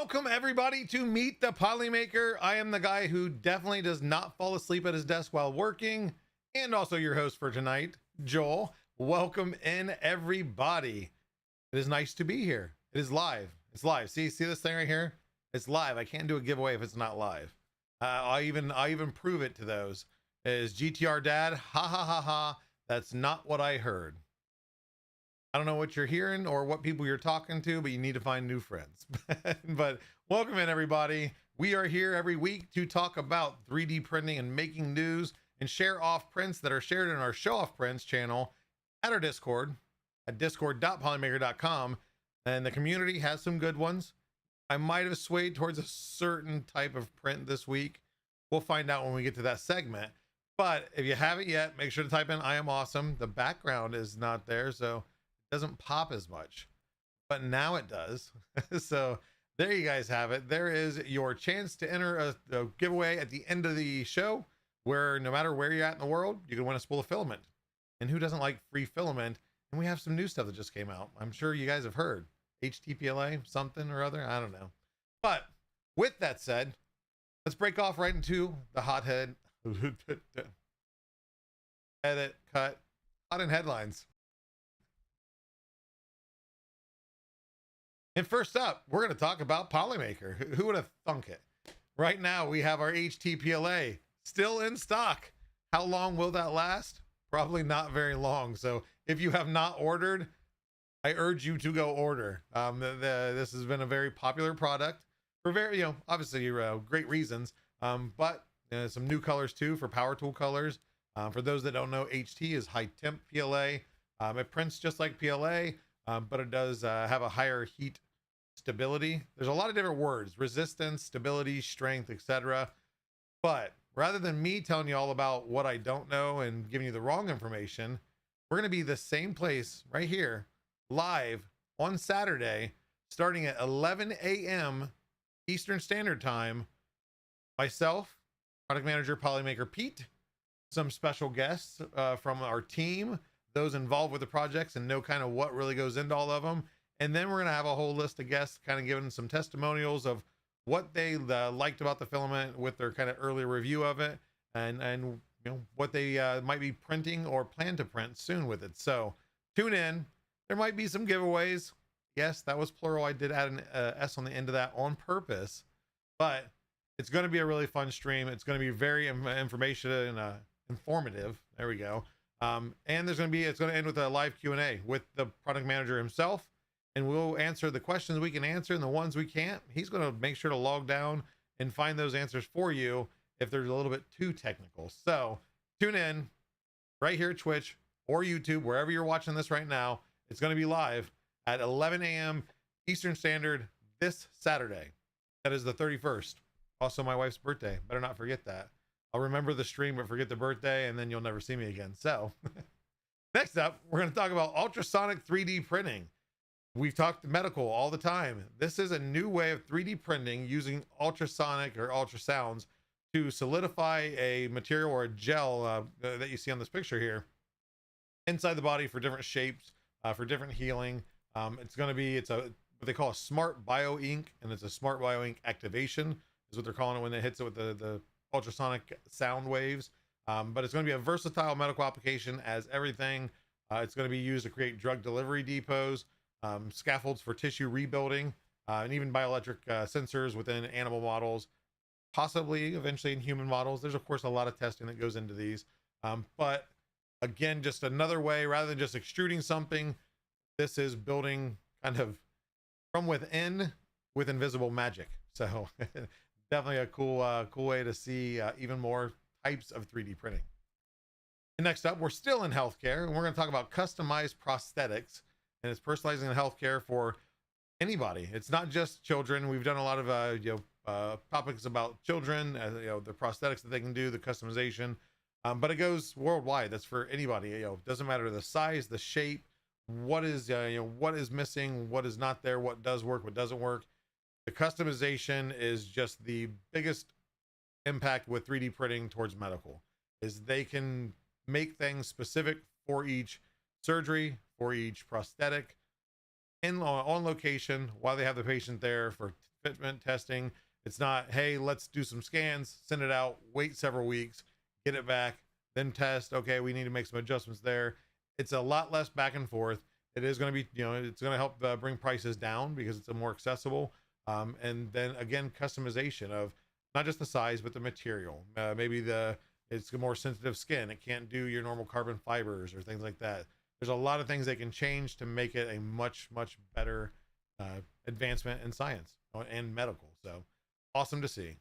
Welcome everybody to Meet the Polymaker. I am the guy who definitely does not fall asleep at his desk while working, and also your host for tonight, Joel. Welcome in everybody. It is nice to be here. It is live. It's live. See this thing right here? It's live. I can't do a giveaway if it's not live. I even prove it to those. Is GTR Dad? Ha ha ha ha. That's not what I heard. I don't know what you're hearing or what people you're talking to, but you need to find new friends. But welcome in everybody. We are here every week to talk about 3D printing and making news and share off prints that are shared in our show off prints channel at our Discord at discord.polymaker.com. And the community has some good ones. I might have swayed towards a certain type of print this week. We'll find out when we get to that segment. But if you haven't yet, make sure to type in I am awesome. The background is not there, so doesn't pop as much, but now it does. So there you guys have it. There is your chance to enter a giveaway at the end of the show, where no matter where you're at in the world, you can win a spool of filament. And who doesn't like free filament? And we have some new stuff that just came out. I'm sure you guys have heard HTPLA something or other. I don't know. But with that said, let's break off right into the hothead edit cut hot in headlines. And first up, we're going to talk about Polymaker. Who would have thunk it? Right now, we have our HTPLA still in stock. How long will that last? Probably not very long. So if you have not ordered, I urge you to go order. This has been a very popular product for very, obviously great reasons. But some new colors too for power tool colors. For those that don't know, HT is high temp PLA. It prints just like PLA. But it does have a higher heat stability. There's a lot of different words: resistance, stability, strength, etc. But rather than me telling you all about what I don't know and giving you the wrong information, we're going to be the same place right here, live on Saturday, starting at 11 a.m. Eastern Standard Time. Myself, product manager Polymaker Pete, some special guests from our team, those involved with the projects and know kind of what really goes into all of them. And then we're going to have a whole list of guests kind of giving some testimonials of what they liked about the filament with their kind of early review of it, and what they might be printing or plan to print soon with it. So tune in. There might be some giveaways. Yes, that was plural. I did add an S on the end of that on purpose, but it's going to be a really fun stream. It's going to be very informative and informative. There we go. And it's going to end with a live Q&A with the product manager himself, and we'll answer the questions we can answer, and the ones we can't, he's going to make sure to log down and find those answers for you if they're a little bit too technical. So tune in right here at Twitch or YouTube, wherever you're watching this right now. It's going to be live at 11 a.m. Eastern Standard this Saturday. That is the 31st. Also my wife's birthday. Better not forget that. I'll remember the stream, but forget the birthday, and then you'll never see me again. So next up, we're going to talk about ultrasonic 3D printing. We've talked medical all the time. This is a new way of 3D printing using ultrasonic or ultrasounds to solidify a material or a gel that you see on this picture here inside the body for different shapes, for different healing. It's what they call a smart bio ink, and it's a smart bio ink activation is what they're calling it when it hits it with the ultrasonic sound waves. But it's going to be a versatile medical application as everything. It's going to be used to create drug delivery depots, scaffolds for tissue rebuilding, and even bioelectric sensors within animal models, possibly eventually in human models. There's of course a lot of testing that goes into these, but again, just another way, rather than just extruding something, this is building kind of from within with invisible magic. So definitely a cool way to see even more types of 3D printing. And next up, we're still in healthcare, and we're going to talk about customized prosthetics, and it's personalizing the healthcare for anybody. It's not just children. We've done a lot of topics about children, the prosthetics that they can do, the customization, but it goes worldwide. That's for anybody. It doesn't matter the size, the shape, what is missing, what is not there, what does work, what doesn't work. The customization is just the biggest impact with 3D printing towards medical, is they can make things specific for each surgery, for each prosthetic, on location, while they have the patient there for fitment testing. It's not, hey, let's do some scans, send it out, wait several weeks, get it back, then test. Okay, we need to make some adjustments there. It's a lot less back and forth. It is going to be, it's going to help bring prices down because it's a more accessible. And then again, customization of not just the size, but the material. Maybe it's a more sensitive skin. It can't do your normal carbon fibers or things like that. There's a lot of things they can change to make it a much, much better advancement in science and medical. So awesome to see.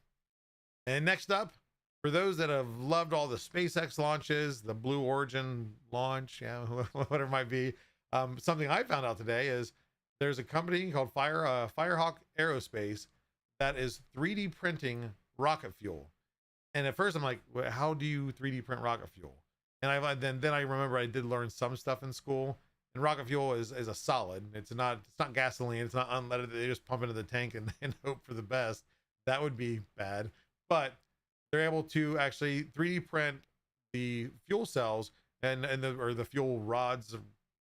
And next up, for those that have loved all the SpaceX launches, the Blue Origin launch, yeah, whatever it might be, something I found out today is there's a company called Firehawk Aerospace that is 3D printing rocket fuel. And at first I'm like, well, how do you 3D print rocket fuel? And then I remember I did learn some stuff in school. And rocket fuel is a solid. It's not gasoline. It's not unleaded. They just pump into the tank and hope for the best. That would be bad. But they're able to actually 3D print the fuel cells and the fuel rods,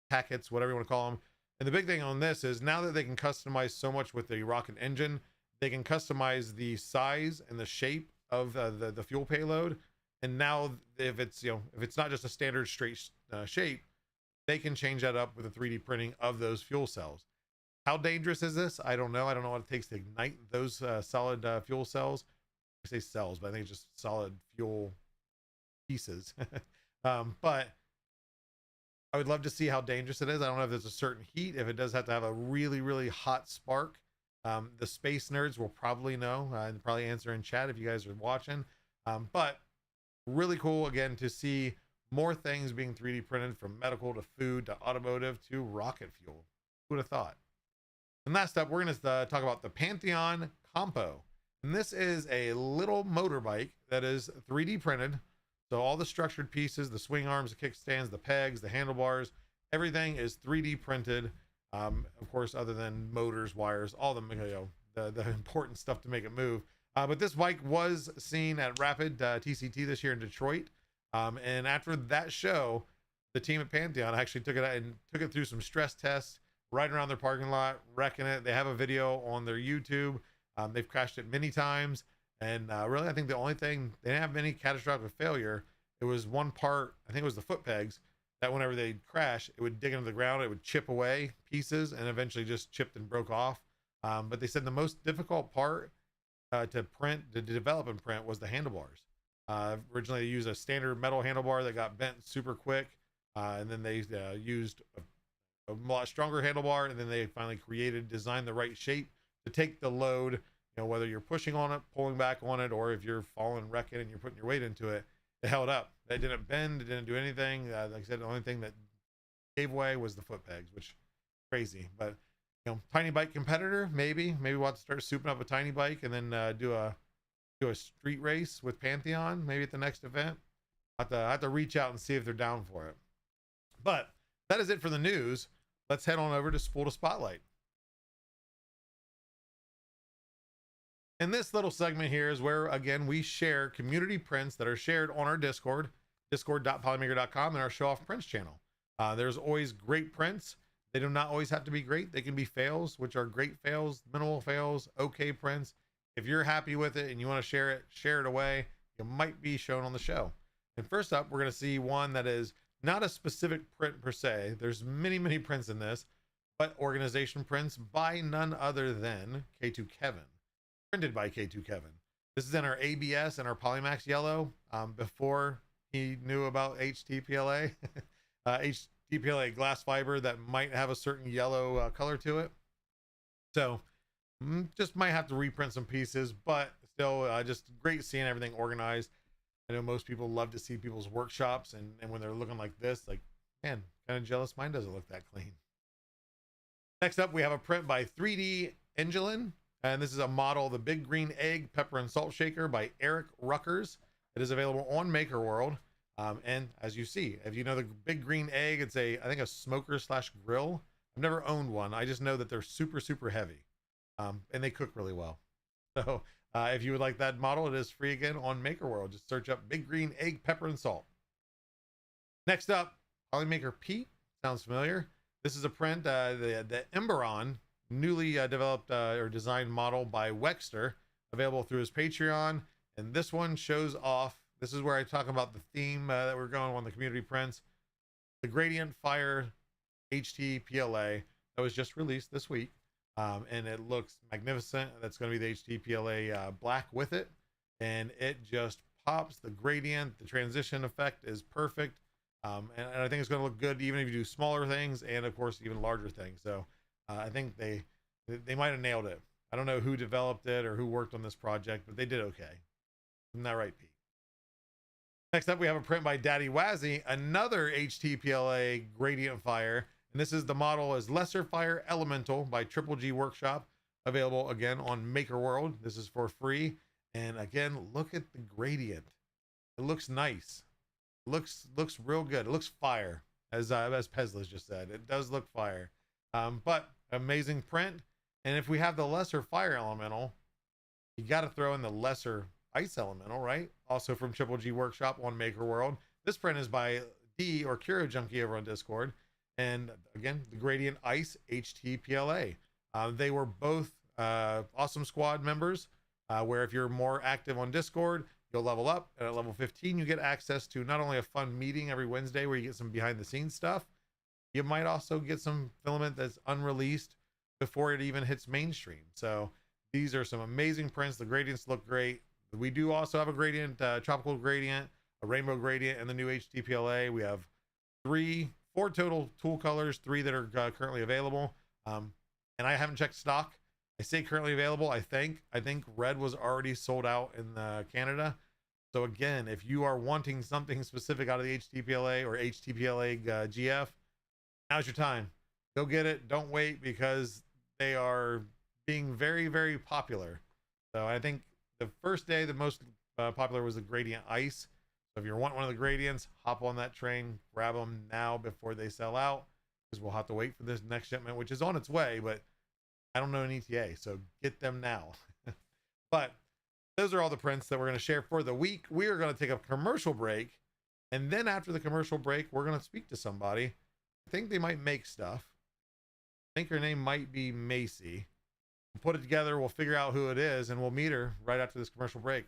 packets, whatever you want to call them. And the big thing on this is now that they can customize so much with the rocket engine, they can customize the size and the shape of the fuel payload. And now if it's not just a standard straight shape, they can change that up with the 3D printing of those fuel cells. How dangerous is this? I don't know. I don't know what it takes to ignite those solid fuel cells. I say cells, but I think it's just solid fuel pieces. But I would love to see how dangerous it is. I don't know if there's a certain heat, if it does have to have a really, really hot spark. The space nerds will probably know and probably answer in chat if you guys are watching. But really cool, again, to see more things being 3D printed, from medical to food to automotive to rocket fuel. Who would have thought? And last up, we're going to talk about the Pantheon Compo. And this is a little motorbike that is 3D printed. So all the structured pieces, the swing arms, the kickstands, the pegs, the handlebars, everything is 3D printed. Of course, other than motors, wires, all the important stuff to make it move. But this bike was seen at Rapid TCT this year in Detroit. And after that show, the team at Pantheon actually took it through some stress tests right around their parking lot, wrecking it. They have a video on their YouTube. They've crashed it many times. And really, I think the only thing, they didn't have any catastrophic failure. It was one part, I think it was the foot pegs, that whenever they crash, it would dig into the ground, it would chip away pieces and eventually just chipped and broke off. But they said the most difficult part to develop and print was the handlebars. Originally, they used a standard metal handlebar that got bent super quick. And then they used a lot stronger handlebar. And then they finally designed the right shape to take the load, whether you're pushing on it, pulling back on it, or if you're falling, wrecking, and you're putting your weight into it, it held up. It didn't bend. It didn't do anything. Like I said, the only thing that gave way was the foot pegs, which is crazy. But, tiny bike competitor, maybe we'll have to start souping up a tiny bike and then do a street race with Pantheon, maybe at the next event. I have to reach out and see if they're down for it. But that is it for the news. Let's head on over to Spool to Spotlight. And this little segment here is where, again, we share community prints that are shared on our Discord, discord.polymaker.com, and our Show Off Prints channel. There's always great prints. They do not always have to be great. They can be fails, which are great fails, minimal fails, okay prints. If you're happy with it and you want to share it away, it might be shown on the show. And first up, we're going to see one that is not a specific print per se. There's many, many prints in this, but organization prints by none other than K2 Kevin. Printed by K2 Kevin. This is in our ABS and our Polymax yellow, before he knew about HTPLA. HTPLA glass fiber that might have a certain yellow color to it. So just might have to reprint some pieces, but still just great seeing everything organized. I know most people love to see people's workshops, and when they're looking like this, like, man, kind of jealous mine doesn't look that clean. Next up, we have a print by 3D Angelin. And this is a model of the Big Green Egg Pepper and Salt Shaker by Eric Ruckers. It is available on Maker World. And as you see, if you know the Big Green Egg, it's I think a smoker / grill. I've never owned one. I just know that they're super, super heavy. And they cook really well. So if you would like that model, it is free again on Maker World. Just search up Big Green Egg Pepper and Salt. Next up, Polymaker Pete. Sounds familiar. This is a print, the Emberon newly developed or designed model by Wexter, available through his Patreon. And this one shows off. This is where I talk about the theme that we're going on the community prints. The Gradient Fire HT PLA that was just released this week. And it looks magnificent. That's going to be the HT PLA black with it. And it just pops. The gradient, the transition effect is perfect. And I think it's going to look good even if you do smaller things and, of course, even larger things. So I think they might have nailed it. I don't know who developed it or who worked on this project, but they did okay. Isn't that right, Pete? Next up, we have a print by Daddy Wazzy, another HTPLA Gradient Fire. And this is the model as Lesser Fire Elemental by Triple G Workshop, available again on Maker World. This is for free. And again, look at the gradient. It looks nice. It looks real good. It looks fire, as Pezlis just said. It does look fire. But amazing print. And if we have the Lesser Fire Elemental, you got to throw in the Lesser Ice Elemental, right? Also from Triple G Workshop on Maker World. This print is by D or Kuro Junkie over on Discord. And again, the Gradient Ice HTPLA. They were both awesome squad members, where if you're more active on Discord, you'll level up. And at level 15, you get access to not only a fun meeting every Wednesday where you get some behind the scenes stuff, you might also get some filament that's unreleased before it even hits mainstream. So these are some amazing prints. The gradients look great. We do also have a gradient, tropical gradient, a rainbow gradient, and the new HTPLA. We have four total tool colors, 3 that are currently available. And I haven't checked stock. I say currently available. I think red was already sold out in Canada. So again, if you are wanting something specific out of the HTPLA or HTPLA GF, now's your time. Go get it. Don't wait, because they are being very, very popular. So I think the first day the most popular was the Gradient Ice. So if you want one of the gradients, hop on that train, grab them now before they sell out, because we'll have to wait for this next shipment, which is on its way, but I don't know an ETA, so get them now. But those are all the prints that we're going to share for the week. We are going to take a commercial break, and then after the commercial break, we're going to speak to somebody. I think they might make stuff. I think her name might be Macy. We'll put it together, we'll figure out who it is, and we'll meet her right after this commercial break.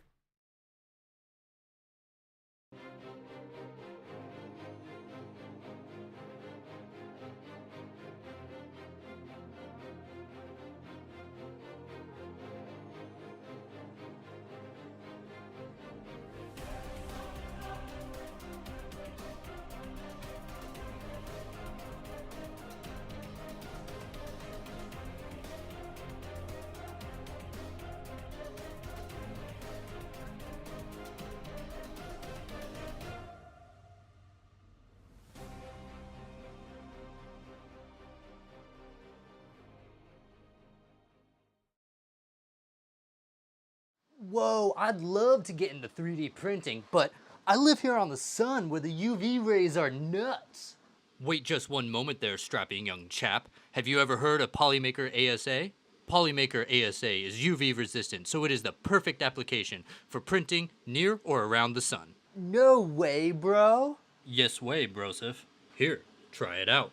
Whoa, I'd love to get into 3D printing, but I live here on the sun where the UV rays are nuts. Wait just one moment there, strapping young chap. Have you ever heard of Polymaker ASA? Polymaker ASA is UV resistant, so it is the perfect application for printing near or around the sun. No way, bro. Yes way, brosif. Here, try it out.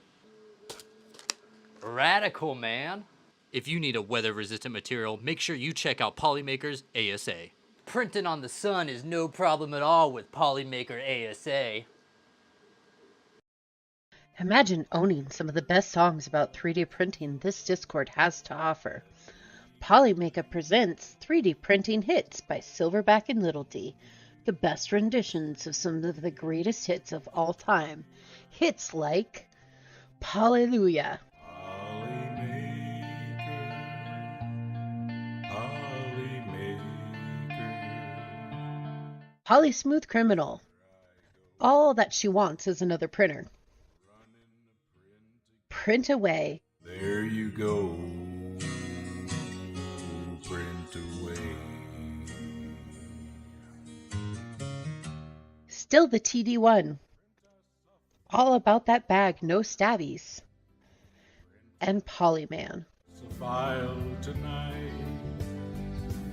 Radical, man. If you need a weather-resistant material, make sure you check out Polymaker's ASA. Printing on the sun is no problem at all with Polymaker ASA. Imagine owning some of the best songs about 3D printing this Discord has to offer. Polymaker presents 3D Printing Hits by Silverback and Little D, the best renditions of some of the greatest hits of all time. Hits like Hallelujah, Holly Smooth Criminal, All That She Wants Is Another Printer, Print Away, There you go, print away. Still the TD1, All About That Bag, No Stabbies, and Polyman. It's a file tonight.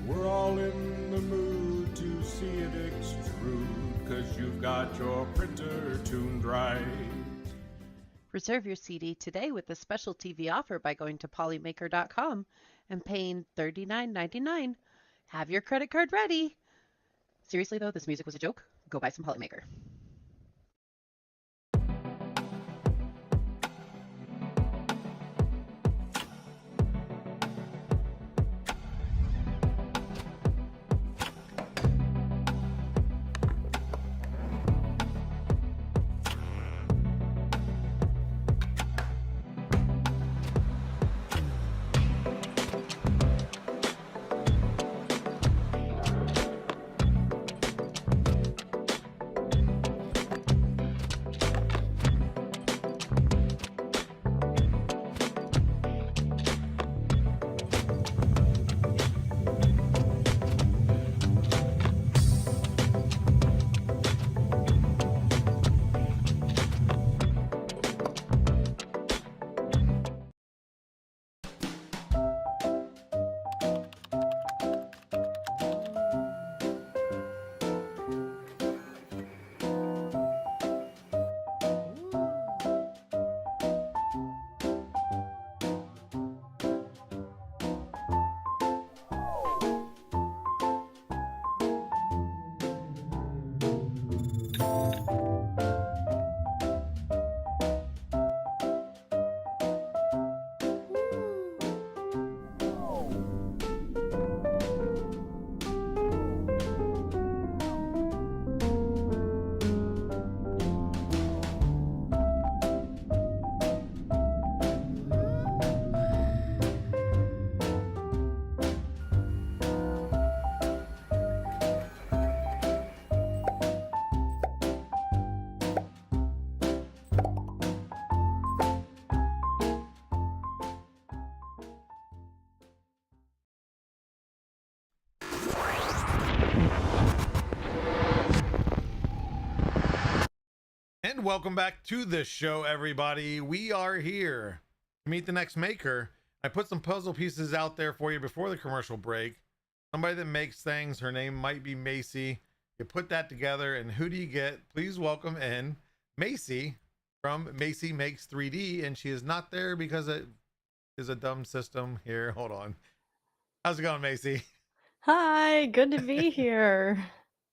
We're all in the mood to see it extrude, 'cause you've got your printer tuned right. Reserve your CD today with a special TV offer by going to polymaker.com and paying $39.99. Have your credit card ready. Seriously, though, this music was a joke. Go buy some Polymaker. And welcome back to the show, everybody. We are here to meet the next maker. I put some puzzle pieces out there for you before the commercial break. Somebody that makes things, her name might be Macy. You put that together, and who do you get? Please welcome in Macy from Macy Makes 3D, and she is not there because it is a dumb system here. Hold on. How's it going, Macy? Hi, good to be here.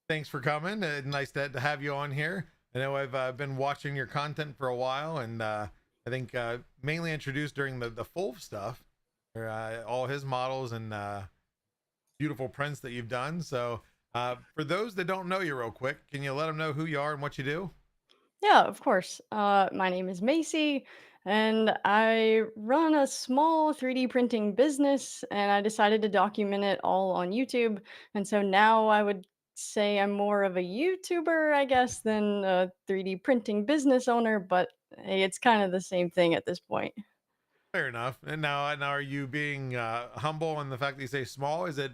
Thanks for coming. Nice to have you on here. I know I've been watching your content for a while, and I think mainly introduced during the full stuff, all his models and beautiful prints that you've done. So for those that don't know you real quick, can you let them know who you are and what you do? Yeah, of course. My name is Macy, and I run a small 3D printing business, and I decided to document it all on YouTube. And so now I would say I'm more of a YouTuber, I guess, than a 3D printing business owner, but hey, it's kind of the same thing at this point. Fair enough. And now are you being humble in the fact that you say small? Has it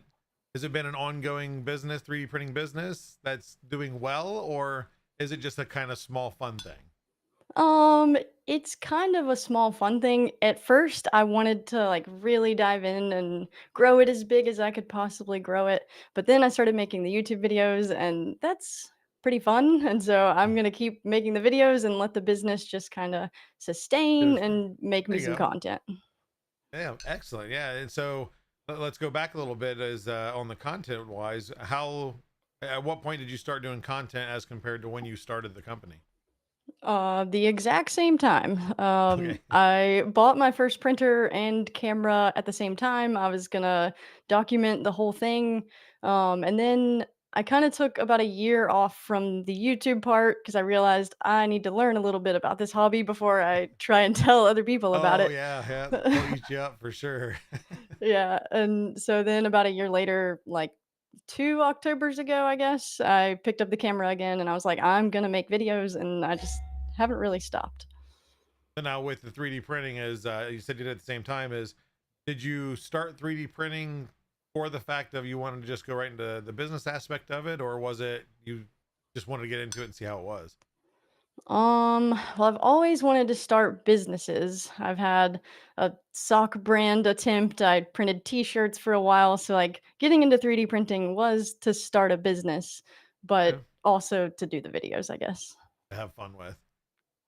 been an ongoing business, 3D printing business that's doing well, or is it just a kind of small fun thing? Um, it's kind of a small fun thing. At first, I wanted to like really dive in and grow it as big as I could possibly grow it. But then I started making the YouTube videos and that's pretty fun. And so I'm going to keep making the videos and let the business just kind of sustain There and make me you some go. content. Yeah, excellent. Yeah, and so let's go back a little bit as on the content wise. How at what point did you start doing content as compared to when you started the company? The exact same time. Okay. I bought my first printer and camera at the same time. I was gonna document the whole thing. And then I kind of took about a year off from the YouTube part because I realized I need to learn a little bit about this hobby before I try and tell other people about Oh it. yeah, yeah, they'll eat you up for sure. Yeah, and so then about a year later, like 2 Octobers ago, I guess, I picked up the camera again and I was like, I'm gonna make videos, and I just haven't really stopped. So now with the 3D printing, as you said you did at the same time, is did you start 3D printing for the fact of you wanted to just go right into the business aspect of it, or was it you just wanted to get into it and see how it was? Well, I've always wanted to start businesses. I've had a sock brand attempt. I printed t-shirts for a while, so like getting into 3D printing was to start a business, Yeah, but also to do the videos, I guess. to have fun with.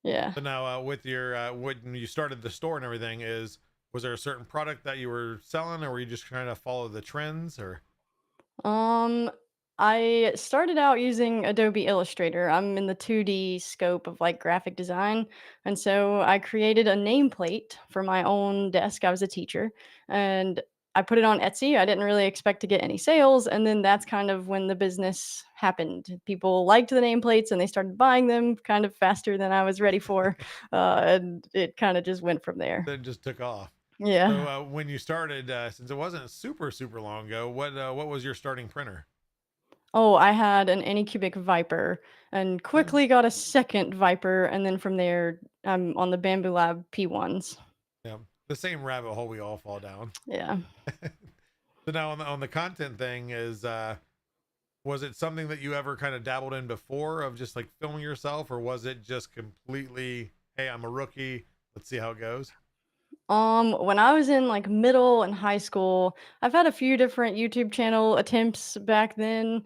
Yeah. So now, with your when you started the store and everything, was there a certain product that you were selling, or were you just trying to follow the trends, or? Um, I started out using Adobe Illustrator. I'm in the 2D scope of like graphic design. And so I created a nameplate for my own desk. I was a teacher and I put it on Etsy. I didn't really expect to get any sales. And then that's kind of when the business happened. People liked the nameplates and they started buying them kind of faster than I was ready for. And it kind of just went from there. Then just took off. So Yeah. when you started, since it wasn't super long ago, what was your starting printer? Oh, I had an Anycubic Viper and quickly got a second Viper, and then from there, I'm on the Bamboo Lab P1s. Yeah, the same rabbit hole we all fall down. Yeah. So now on the content thing is, was it something that you ever kind of dabbled in before of just like filming yourself, or was it just completely, hey, I'm a rookie, let's see how it goes? When I was in like middle and high school, I've had a few different YouTube channel attempts back then.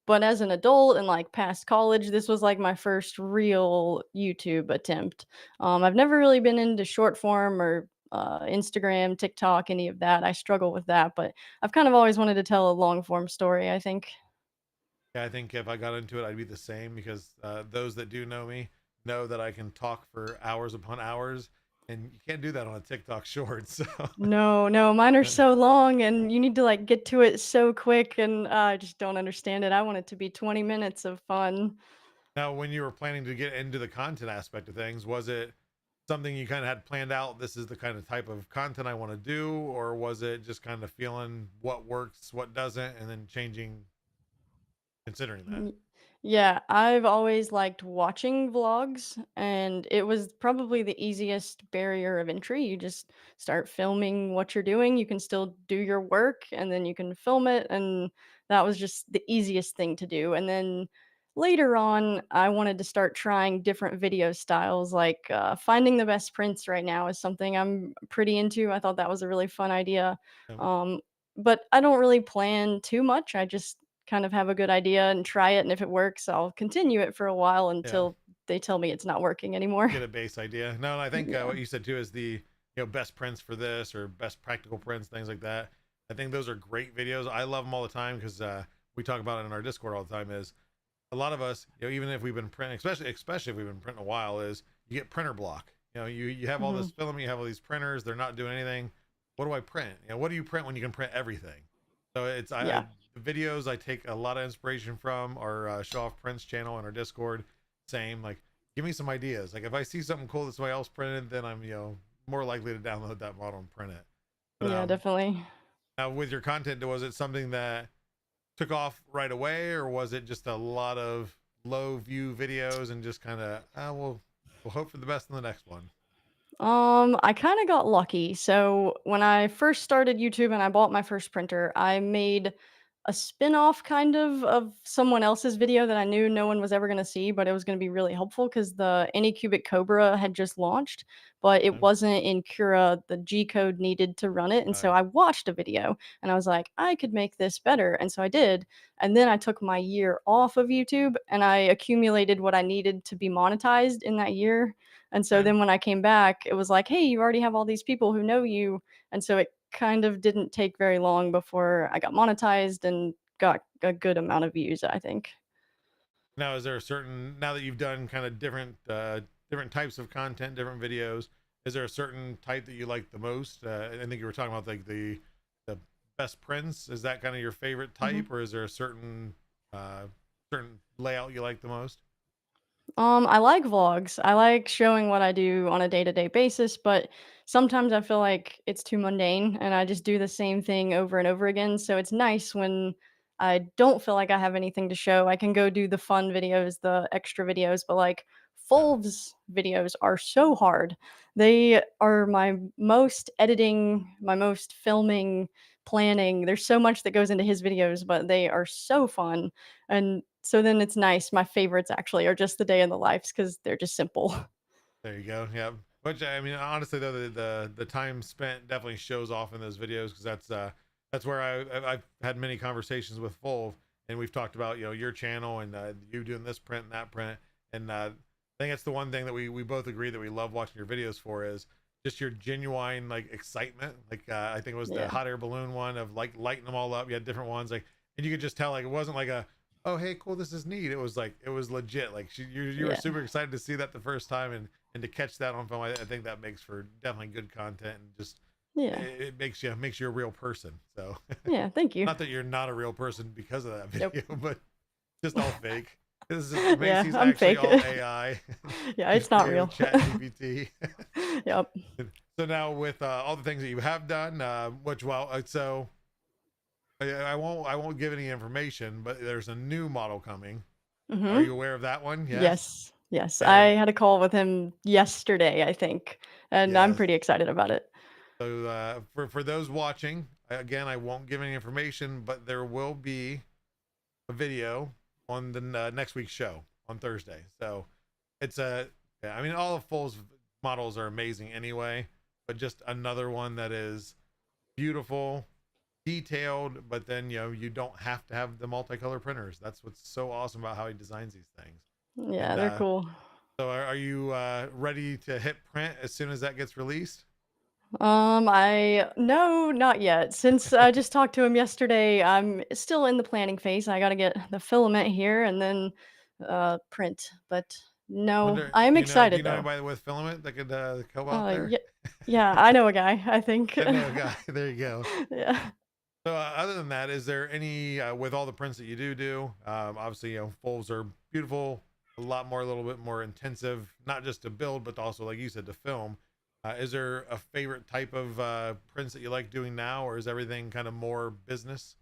But as an adult and like past college, this was like my first real YouTube attempt. I've never really been into short form or Instagram, TikTok, any of that. I struggle with that, but I've kind of always wanted to tell a long form story, I think. Yeah, I think if I got into it, I'd be the same because those that do know me know that I can talk for hours upon hours, and you can't do that on a TikTok short. So No, no, mine are so long and you need to like get to it so quick and I just don't understand it. I want it to be 20 minutes of fun. now, when you were planning to get into the content aspect of things, was it something you kind of had planned out? This is the kind of type of content I want to do, or was it just kind of feeling what works, what doesn't, and then changing considering that? Y- Yeah, I've always liked watching vlogs, and it was probably the easiest barrier of entry. You just start filming what you're doing. You can still do your work, and then you can film it, and that was just the easiest thing to do. And then later on, I wanted to start trying different video styles, like finding the best prints right now is something I'm pretty into. I thought that was a really fun idea. Um, Um, but I don't really plan too much. I just kind of have a good idea and try it, and if it works, I'll continue it for a while yeah, until they tell me it's not working anymore. get a base idea. No, and I think Yeah. what you said too is the best prints for this or best practical prints, things like that. I think those are great videos. I love them all the time because we talk about it in our Discord all the time. Is a lot of us, even if we've been printing, especially if we've been printing a while, is you get printer block. You have all this Mhm. filament, you have all these printers, they're not doing anything. What do I print? What do you print when you can print everything? So it's Yeah. the videos I take a lot of inspiration from our Show Off Prints channel and our Discord. Same, like give me some ideas. Like if I see something cool that somebody else printed, then I'm more likely to download that model and print it. But Yeah, definitely. now with your content, was it something that took off right away, or was it just a lot of low view videos and just kind of we'll hope for the best in the next one? I kind of got lucky. So when I first started YouTube and I bought my first printer, I made a spin-off kind of someone else's video that I knew no one was ever going to see, but it was going to be really helpful because the Anycubic Cobra had just launched, but it Okay. wasn't in Cura the G code needed to run it. And so I watched a video and I was like, I could make this better. And so I did. And then I took my year off of YouTube and I accumulated what I needed to be monetized in that year, and so Okay. then when I came back, it was like, "Hey, you already have all these people who know you." And so it kind of didn't take very long before I got monetized and got a good amount of views, I think. Now, is there a certain, now that you've done kind of different types of content, different videos, is there a certain type that you like the most? I think you were talking about like the best prints. Is that kind of your favorite Mhm. type, or is there a certain layout you like the most? I like vlogs. I like showing what I do on a day-to-day basis, but sometimes I feel like it's too mundane and I just do the same thing over and over again. So it's nice when I don't feel like I have anything to show. I can go do the fun videos, the extra videos, but like Yeah, Fulv's videos are so hard. They are my most editing, my most filming, planning. There's so much that goes into his videos, but they are so fun. And so then it's nice. My favorites actually are just the day in the lives because they're just simple. there you go. Yeah. Which I mean, honestly though, the time spent definitely shows off in those videos because that's where I've had many conversations with Full, and we've talked about your channel and you doing this print and that print, and I think that's the one thing that we both agree that we love watching your videos for is just your genuine like excitement. Like I think it was the Yeah. hot air balloon one of like lighting them all up. You had different ones like, and you could just tell like it wasn't like a, oh hey cool, this is neat. It was like it was legit. Like you were Yeah. super excited to see that the first time and to catch that on film. I think that makes for definitely good content and just Yeah. it makes you a real person. So Yeah. Thank you. not that you're not a real person because of that Nope. video, but just all fake. This is Yeah, Macy's I'm actually fake. all AI. Yeah, She's it's not created real. with Chat GPT. Yep. So now with all the things that you have done, which so I won't give any information, but there's a new model coming. Are Mm-hmm. you aware of that one? Yes. Yes. Yes. I And had a call with him yesterday, I think, and I'm yes. pretty excited about it. So for those watching, again, I won't give any information, but there will be a video on the next week's show on Thursday. So it's yeah, I mean, all of Full's models are amazing anyway, but just another one that is beautiful, detailed, but then you don't have to have the multicolor printers. That's what's so awesome about how he designs these things. Yeah, And they're cool. so are you ready to hit print as soon as that gets released? No, not yet. Since I just talked to him yesterday, I'm still in the planning phase. I gotta get the filament here and then print. But no, Wonder, I am do you excited know though. anybody with filament that could go out there? Yeah, yeah, I know a guy, I think. I know a guy. There you go. Yeah. So other than that, is there any with all the prints that you do? Obviously, fulls are beautiful, a little bit more intensive, not just to build, but also, like you said, to film. Is there a favorite type of prints that you like doing now, or is everything kind of more business?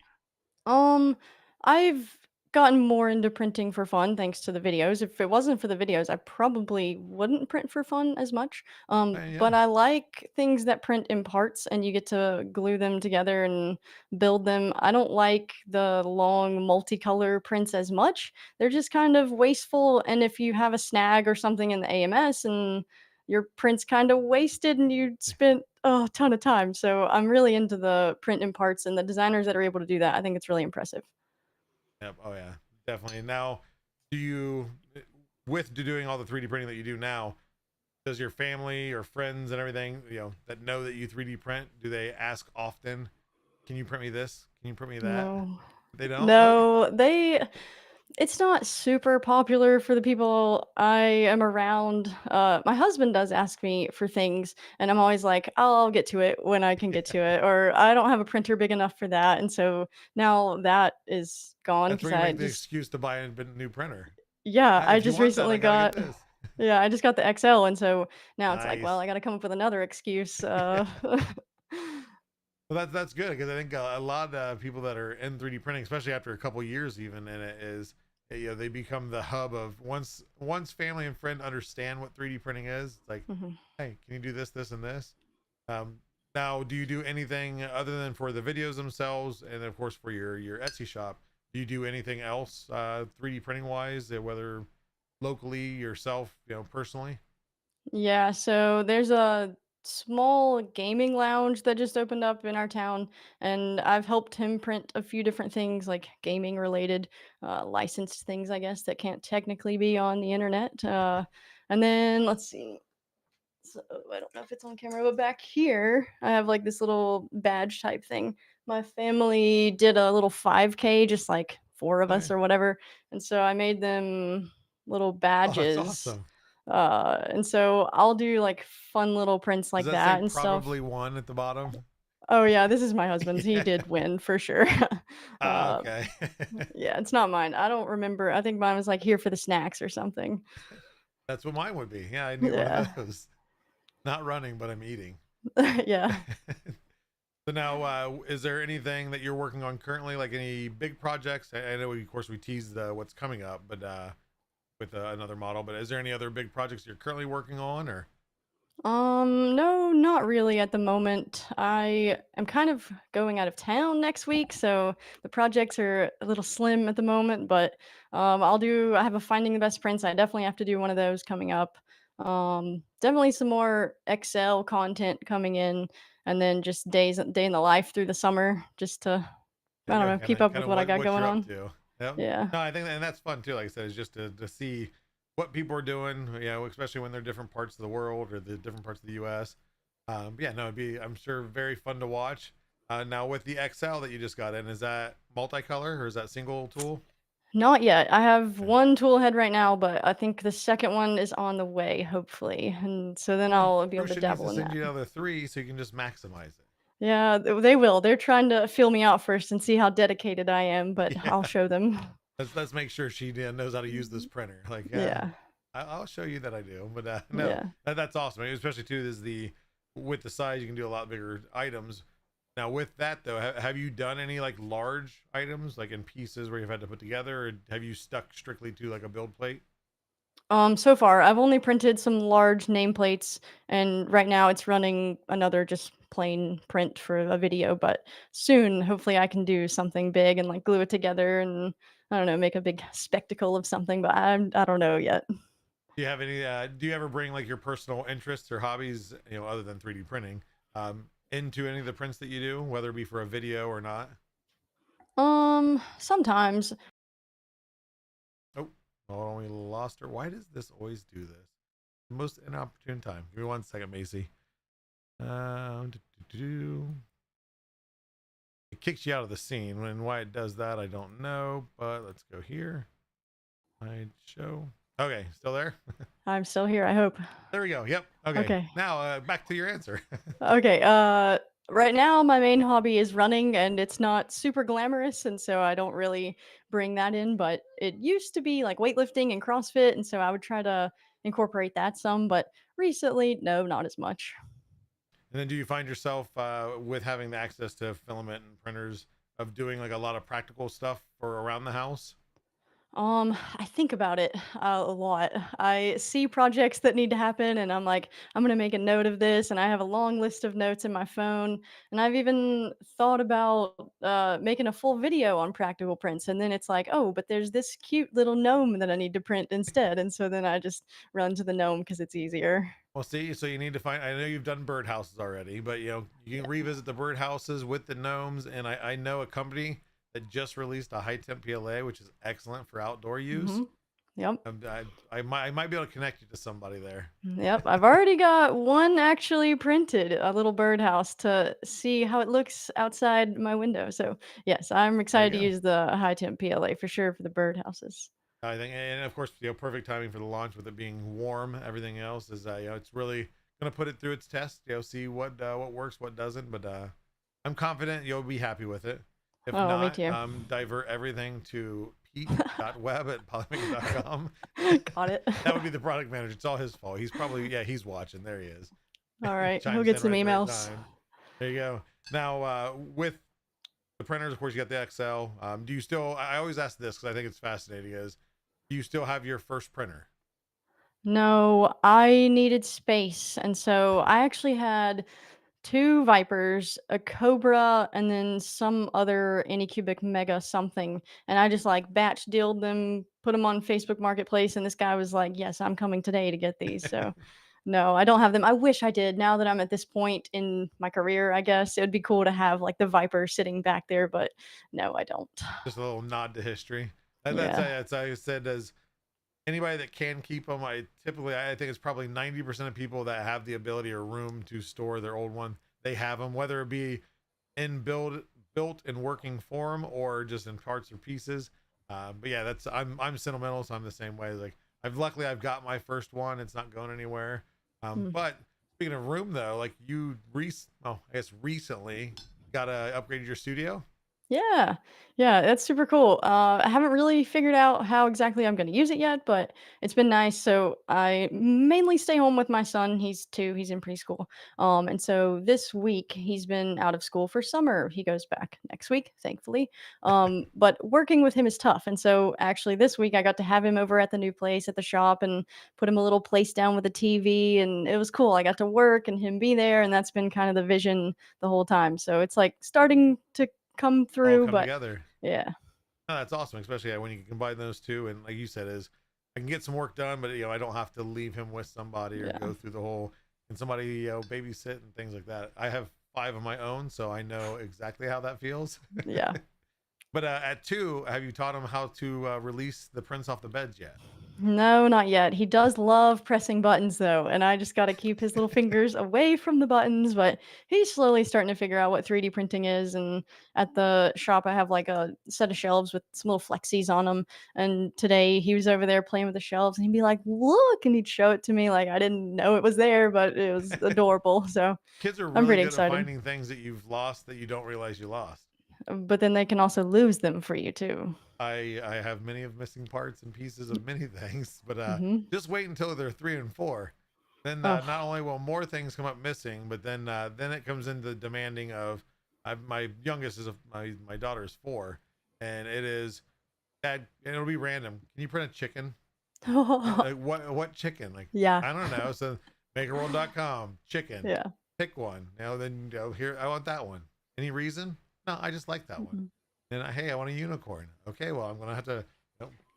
Um, I've gotten more into printing for fun thanks to the videos. If it wasn't for the videos, I probably wouldn't print for fun as much. Yeah, But I like things that print in parts and you get to glue them together and build them. I don't like the long multicolor prints as much. They're just kind of wasteful. And if you have a snag or something in the AMS and your print's kind of wasted and you spent a ton of time. So I'm really into the print in parts and the designers that are able to do that. I think it's really impressive. yep. Oh yeah, definitely. Now, do you, with doing all the 3D printing that you do now, does your family or friends and everything, that know that you 3D print, do they ask often? Can you print me this? Can you print me that? No. They don't? Okay. No, it's not super popular for the people I am around. My husband does ask me for things, and I'm always like, I'll get to it when I can get to it, or I don't have a printer big enough for that. And so now that is gone That's because where you I make the just, excuse to buy a new printer. yeah, I If you just want that, I recently gotta get got, this. yeah, I just got the XL. And so now it's like, well, Nice. I got to come up with another excuse. Well, that's good because I think a lot of people that are in 3D printing, especially after a couple years, even in it, is they become the hub of once family and friend understand what 3D printing is. It's like, Mhm. hey, can you do this, this, and this? Um, Now, do you do anything other than for the videos themselves, and of course for your Etsy shop? Do you do anything else 3D printing wise, whether locally yourself, personally? Yeah, so there's a small gaming lounge that just opened up in our town, and I've helped him print a few different things like gaming related, licensed things, I guess, that can't technically be on the internet. And then let's see. So I don't know if it's on camera, but back here, I have like this little badge type thing. My family did a little 5K, just like four of us Okay. or whatever. And so I made them little Oh, that's badges. awesome. And so I'll do like fun little prints Does like that say that and stuff. probably one at the bottom? Oh yeah, this is my husband's. He Yeah. did win for sure. Ah, uh, okay. yeah, it's not mine. I don't remember. I think mine was like here for the snacks or something. That's what mine would be. Yeah, I need one of Yeah. those. Not running, but I'm eating. Yeah. So now, is there anything that you're working on currently, like any big projects? I know, of course, we teased what's coming up, but with another model. But is there any other big projects you're currently working on, or? No, not really at the moment. I am kind of going out of town next week, so the projects are a little slim at the moment, but I have a Finding the Best Prince. I definitely have to do one of those coming up. Definitely some more Excel content coming in, and then just day in the life through the summer, just to, There I you don't go, know, keep up kind with of what I got what going you're up on. to. Yep. Yeah. No, I think and that's fun too. Like I said, is just to see what people are doing, especially when they're different parts of the world or the different parts of the US. Yeah, no, it'd be, I'm sure, very fun to watch. Now with the XL that you just got in, is that multicolor or is that single tool? Not yet. I have Okay. one tool head right now, but I think the second one is on the way, hopefully. And so then Well, I'll be able to Crucian needs dabble to in send that. you the other three so you can just maximize it. Yeah, they will. They're trying to feel me out first and see how dedicated I am, but Yeah. I'll show them. Let's make sure she knows how to use this printer. Like, Yeah. I'll show you that I do. But no, Yeah. that's awesome. Especially too, is the with the size you can do a lot bigger items. Now with that though, have you done any like large items like in pieces where you've had to put together, or have you stuck strictly to like a build plate? So far, I've only printed some large nameplates, and right now it's running another just plain print for a video. But soon, hopefully, I can do something big and like glue it together, and I don't know, make a big spectacle of something. But I don't know yet. Do you have any? Do you ever bring like your personal interests or hobbies, other than 3D printing, into any of the prints that you do, whether it be for a video or not? Sometimes. Oh, oh, we lost her. Why does this always do this? The most inopportune time. Give me 1 second, Macy. It kicks you out of the scene. And why it does that, I don't know. But let's go here. Hide show. Okay, still there? I'm still here, I hope. There we go. Yep. Okay. Okay. Now back to your answer. Okay, right now my main hobby is running and it's not super glamorous and so I don't really bring that in, but it used to be like weightlifting and CrossFit and so I would try to incorporate that some, but recently, no, not as much. And then do you find yourself with having the access to filament and printers of doing like a lot of practical stuff for around the house? I think about it a lot. I see projects that need to happen, and I'm like, I'm gonna make a note of this, and I have a long list of notes in my phone. And I've even thought about making a full video on practical prints, and then it's like, oh, but there's this cute little gnome that I need to print instead, and so then I just run to the gnome because it's easier. Well, see, so you need to find. I know you've done birdhouses already, but you can revisit the birdhouses with the gnomes. And I know a company that just released a high temp PLA, which is excellent for outdoor use. Hmm. Yep. I might be able to connect you to somebody there. Yep, I've already got one actually printed, a little birdhouse to see how it looks outside my window. So, yes, I'm There you excited to go. use the high temp PLA for sure for the birdhouses. I think, and of course, perfect timing for the launch with it being warm. Everything else is, it's really going to put it through its test. See what works, what doesn't. But I'm confident you'll be happy with it. If Oh, me not, too. divert everything to pete.web@polymaker.com. Got it. That would be the product manager. It's all his fault. He's probably, he's watching. There he is. All right, he'll Chimes get in some right there at emails. time. There you go. Now, with the printers, of course, you got the XL. Do you still, I always ask this because I think it's fascinating, is do you still have your first printer? No, I needed space, and so I actually had two Vipers, a Cobra, and then some other Anycubic Mega something. And I just like batch dealed them, put them on Facebook Marketplace, and this guy was like, "Yes, I'm coming today to get these." So, no, I don't have them. I wish I did. Now that I'm at this point in my career, I guess it would be cool to have like the Viper sitting back there, but no, I don't. Just a little nod to history. Yeah. That's I said, as anybody that can keep them, I think it's probably 90% of people that have the ability or room to store their old one, they have them, whether it be in built in working form or just in parts or pieces. But yeah, I'm sentimental, so I'm the same way. Like I've got my first one. It's not going anywhere. Mm. But speaking of room though, like I guess recently got upgraded your studio. Yeah, yeah, that's super cool. I haven't really figured out how exactly I'm going to use it yet, but it's been nice. So I mainly stay home with my son. He's 2. He's in preschool. And so this week he's been out of school for summer. He goes back next week, thankfully. But working with him is tough. And so actually this week I got to have him over at the new place at the shop and put him a little place down with a TV, and it was cool. I got to work and him be there, and that's been kind of the vision the whole time. So it's like starting to come All through, come but together. yeah, No, that's awesome, especially when you can combine those two. And like you said, is I can get some work done, but I don't have to leave him with somebody or yeah, go through the whole and somebody babysit and things like that. I have 5 of my own, so I know exactly how that feels. yeah. But at 2, have you taught him how to release the prints off the beds yet? No, not yet. He does love pressing buttons though, and I just got to keep his little fingers away from the buttons, but he's slowly starting to figure out what 3D printing is. And at the shop I have like a set of shelves with some little flexies on them, and today he was over there playing with the shelves and he'd be like, "Look," and he'd show it to me like I didn't know it was there, but it was adorable. So, Kids are I'm really pretty good at excited. finding things that you've lost that you don't realize you lost. But then they can also lose them for you too. I have many of missing parts and pieces of many things, but Mhm. just wait until they're 3 and 4. Then Oh. not only will more things come up missing, but then it comes into demanding of my youngest is my daughter is 4, and it is dad, and it'll be random. Can you print a chicken? Like, what chicken? Like Yeah. I don't know. So makerworld.com chicken. Yeah. Pick one. Now then here I want that one. Any reason? No, I just like that one. Mhm. Then hey, I want a unicorn. Okay, well I'm gonna have to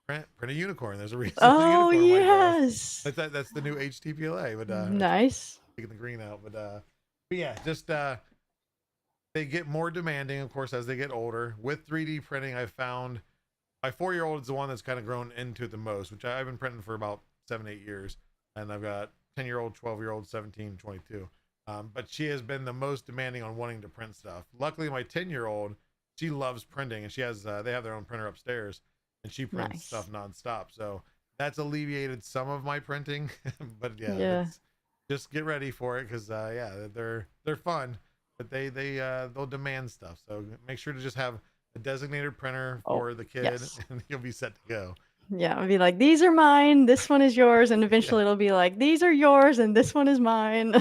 print a unicorn. There's a reason the Oh, unicorn might go. yes. That's the new HTPLA, but Nice. taking the green out. But yeah, just they get more demanding, of course, as they get older. With 3D printing, I found my 4-year-old is the one that's kind of grown into it the most, which I've been printing for about 7-8 years, and I've got 10-year-old, 12-year-old, 17, 22. But she has been the most demanding on wanting to print stuff. Luckily, my 10-year-old, she loves printing, and she has they have their own printer upstairs, and she prints Nice. stuff nonstop. So that's alleviated some of my printing. But yeah, Yeah. just get ready for it because yeah, they're fun, but they'll demand stuff. So make sure to just have a designated printer Oh, for the kid, yes. and you'll be set to go. Yeah, it'll be like, "These are mine, this one is yours," and Yeah. eventually it'll be like, "These are yours and this one is mine."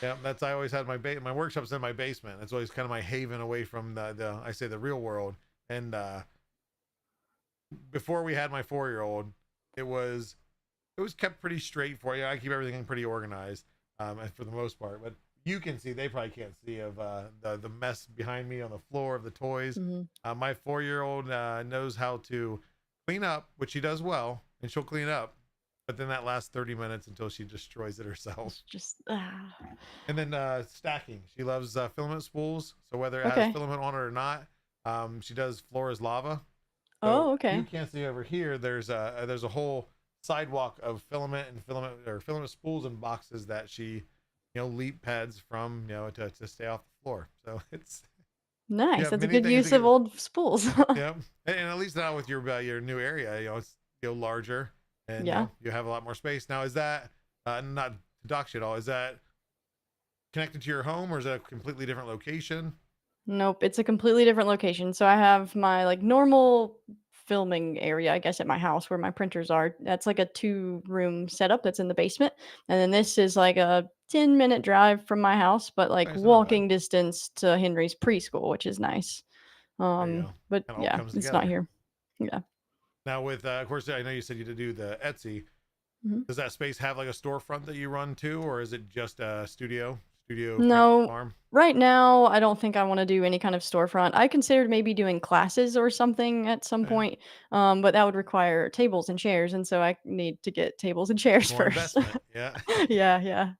Yeah, that's I always had my workshops in my basement. That's always kind of my haven away from the I say the real world. And before we had my 4-year-old, it was it was kept pretty straight for you. I keep everything pretty organized, and for the most part. But you can see they probably can't see of the mess behind me on the floor of the toys. Mhm. My 4-year-old knows how to clean up, which she does well, and she'll clean up. But then that lasts 30 minutes until she destroys it herself. It's just And then stacking. She loves filament spools. So whether it has Okay. filament on it or not, she does floor is lava. So Oh, you okay. can't see over here. There's a whole sidewalk of filament spools and boxes that she leap pads from to stay off the floor. So it's you Nice, have that's a many good things to use of get. old spools. Yeah, and at least now with your new area, it's larger, and Yeah. you have a lot more space. Now is that not to dox you at all? Is that connected to your home, or is that a completely different location? Nope, it's a completely different location. So I have my like normal filming area, I guess, at my house where my printers are. That's like a 2-room setup that's in the basement. And then this is like a 10-minute drive from my house, but like Okay, so not bad. walking distance to Henry's preschool, which is nice. There you go. But Kind of all yeah, comes it's not together. here. Yeah. Now with of course I know you said you to do the Etsy. Mhm. Does that space have like a storefront that you run to, or is it just a studio print No, farm? right now, I don't think I wanna do any kind of storefront. I considered maybe doing classes or something at some Yeah, point, but that would require tables and chairs, and so I need to get tables and chairs more first. investment. Yeah. Yeah, yeah.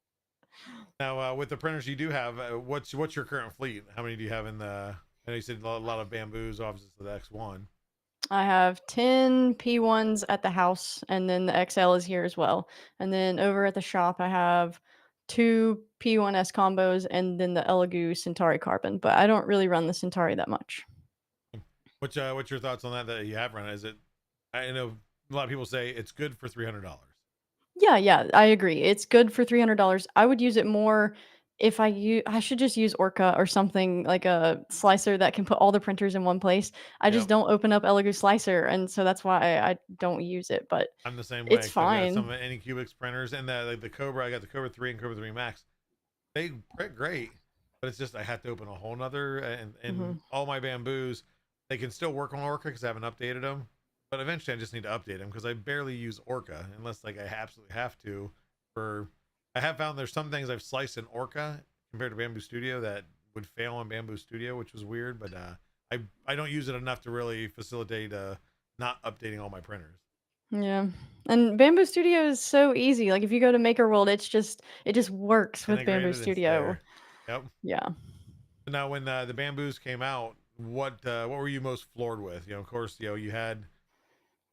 Now with the printers you do have, what's your current fleet? How many do you have in the? I know you said a lot of bamboos, obviously the X1. I have 10 P1s at the house, and then the XL is here as well. And then over at the shop, I have 2 P1S combos and then the Elegoo Centauri Carbon, but I don't really run the Centauri that much. What's your thoughts on that you have run? Is it? I know a lot of people say it's good for $300. Yeah, yeah, I agree. It's good for $300. I would use it more if I should just use Orca or something like a slicer that can put all the printers in one place. I just Yep. don't open up Elegoo Slicer, and so that's why I don't use it, but I'm the same way it's because I've got fine. some Anycubics printers and the Cobra. I got the Cobra 3 and Cobra 3 Max. They print great, but it's just I have to open a whole nother and Mhm. all my bamboos. They can still work on Orca because I haven't updated them, but eventually I just need to update them because I barely use Orca unless like I absolutely have to. For I have found there's some things I've sliced in Orca compared to Bamboo Studio that would fail on Bamboo Studio, which was weird. But I don't use it enough to really facilitate not updating all my printers. Yeah. And Bamboo Studio is so easy. Like if you go to Maker World, it just works with Bamboo Integrated, it's Studio. there. Yep. Yeah. Now, when the bamboos came out, what were you most floored with? Of course, you had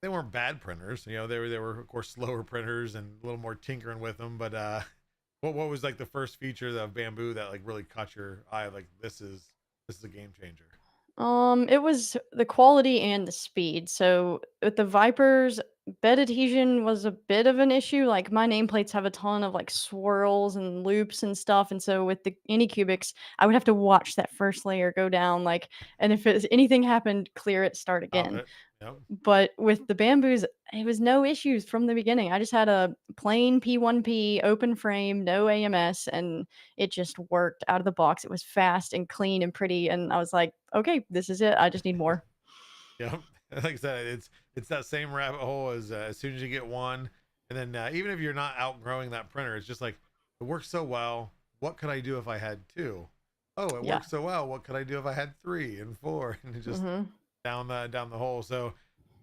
they weren't bad printers. You know, they were of course slower printers and a little more tinkering with them. But what was like the first feature of Bamboo that like really caught your eye? Like this is a game changer. It was the quality and the speed. So with the Vipers, bed adhesion was a bit of an issue. Like my nameplates have a ton of like swirls and loops and stuff, and so with the Anycubics, I would have to watch that first layer go down, like, and if anything happened, clear it, start Stop again. it. Yep. But with the Bamboos, it was no issues from the beginning. I just had a plain P1P open frame, no AMS, and it just worked out of the box. It was fast and clean and pretty, and I was like, "Okay, this is it. I just need more." Yep. Like I said, it's that same rabbit hole as soon as you get one, and then even if you're not outgrowing that printer, it's just like it works so well. What could I do if I had two? Oh, it Yeah. works so well. What could I do if I had three and four? And it just Mhm. down the hole. So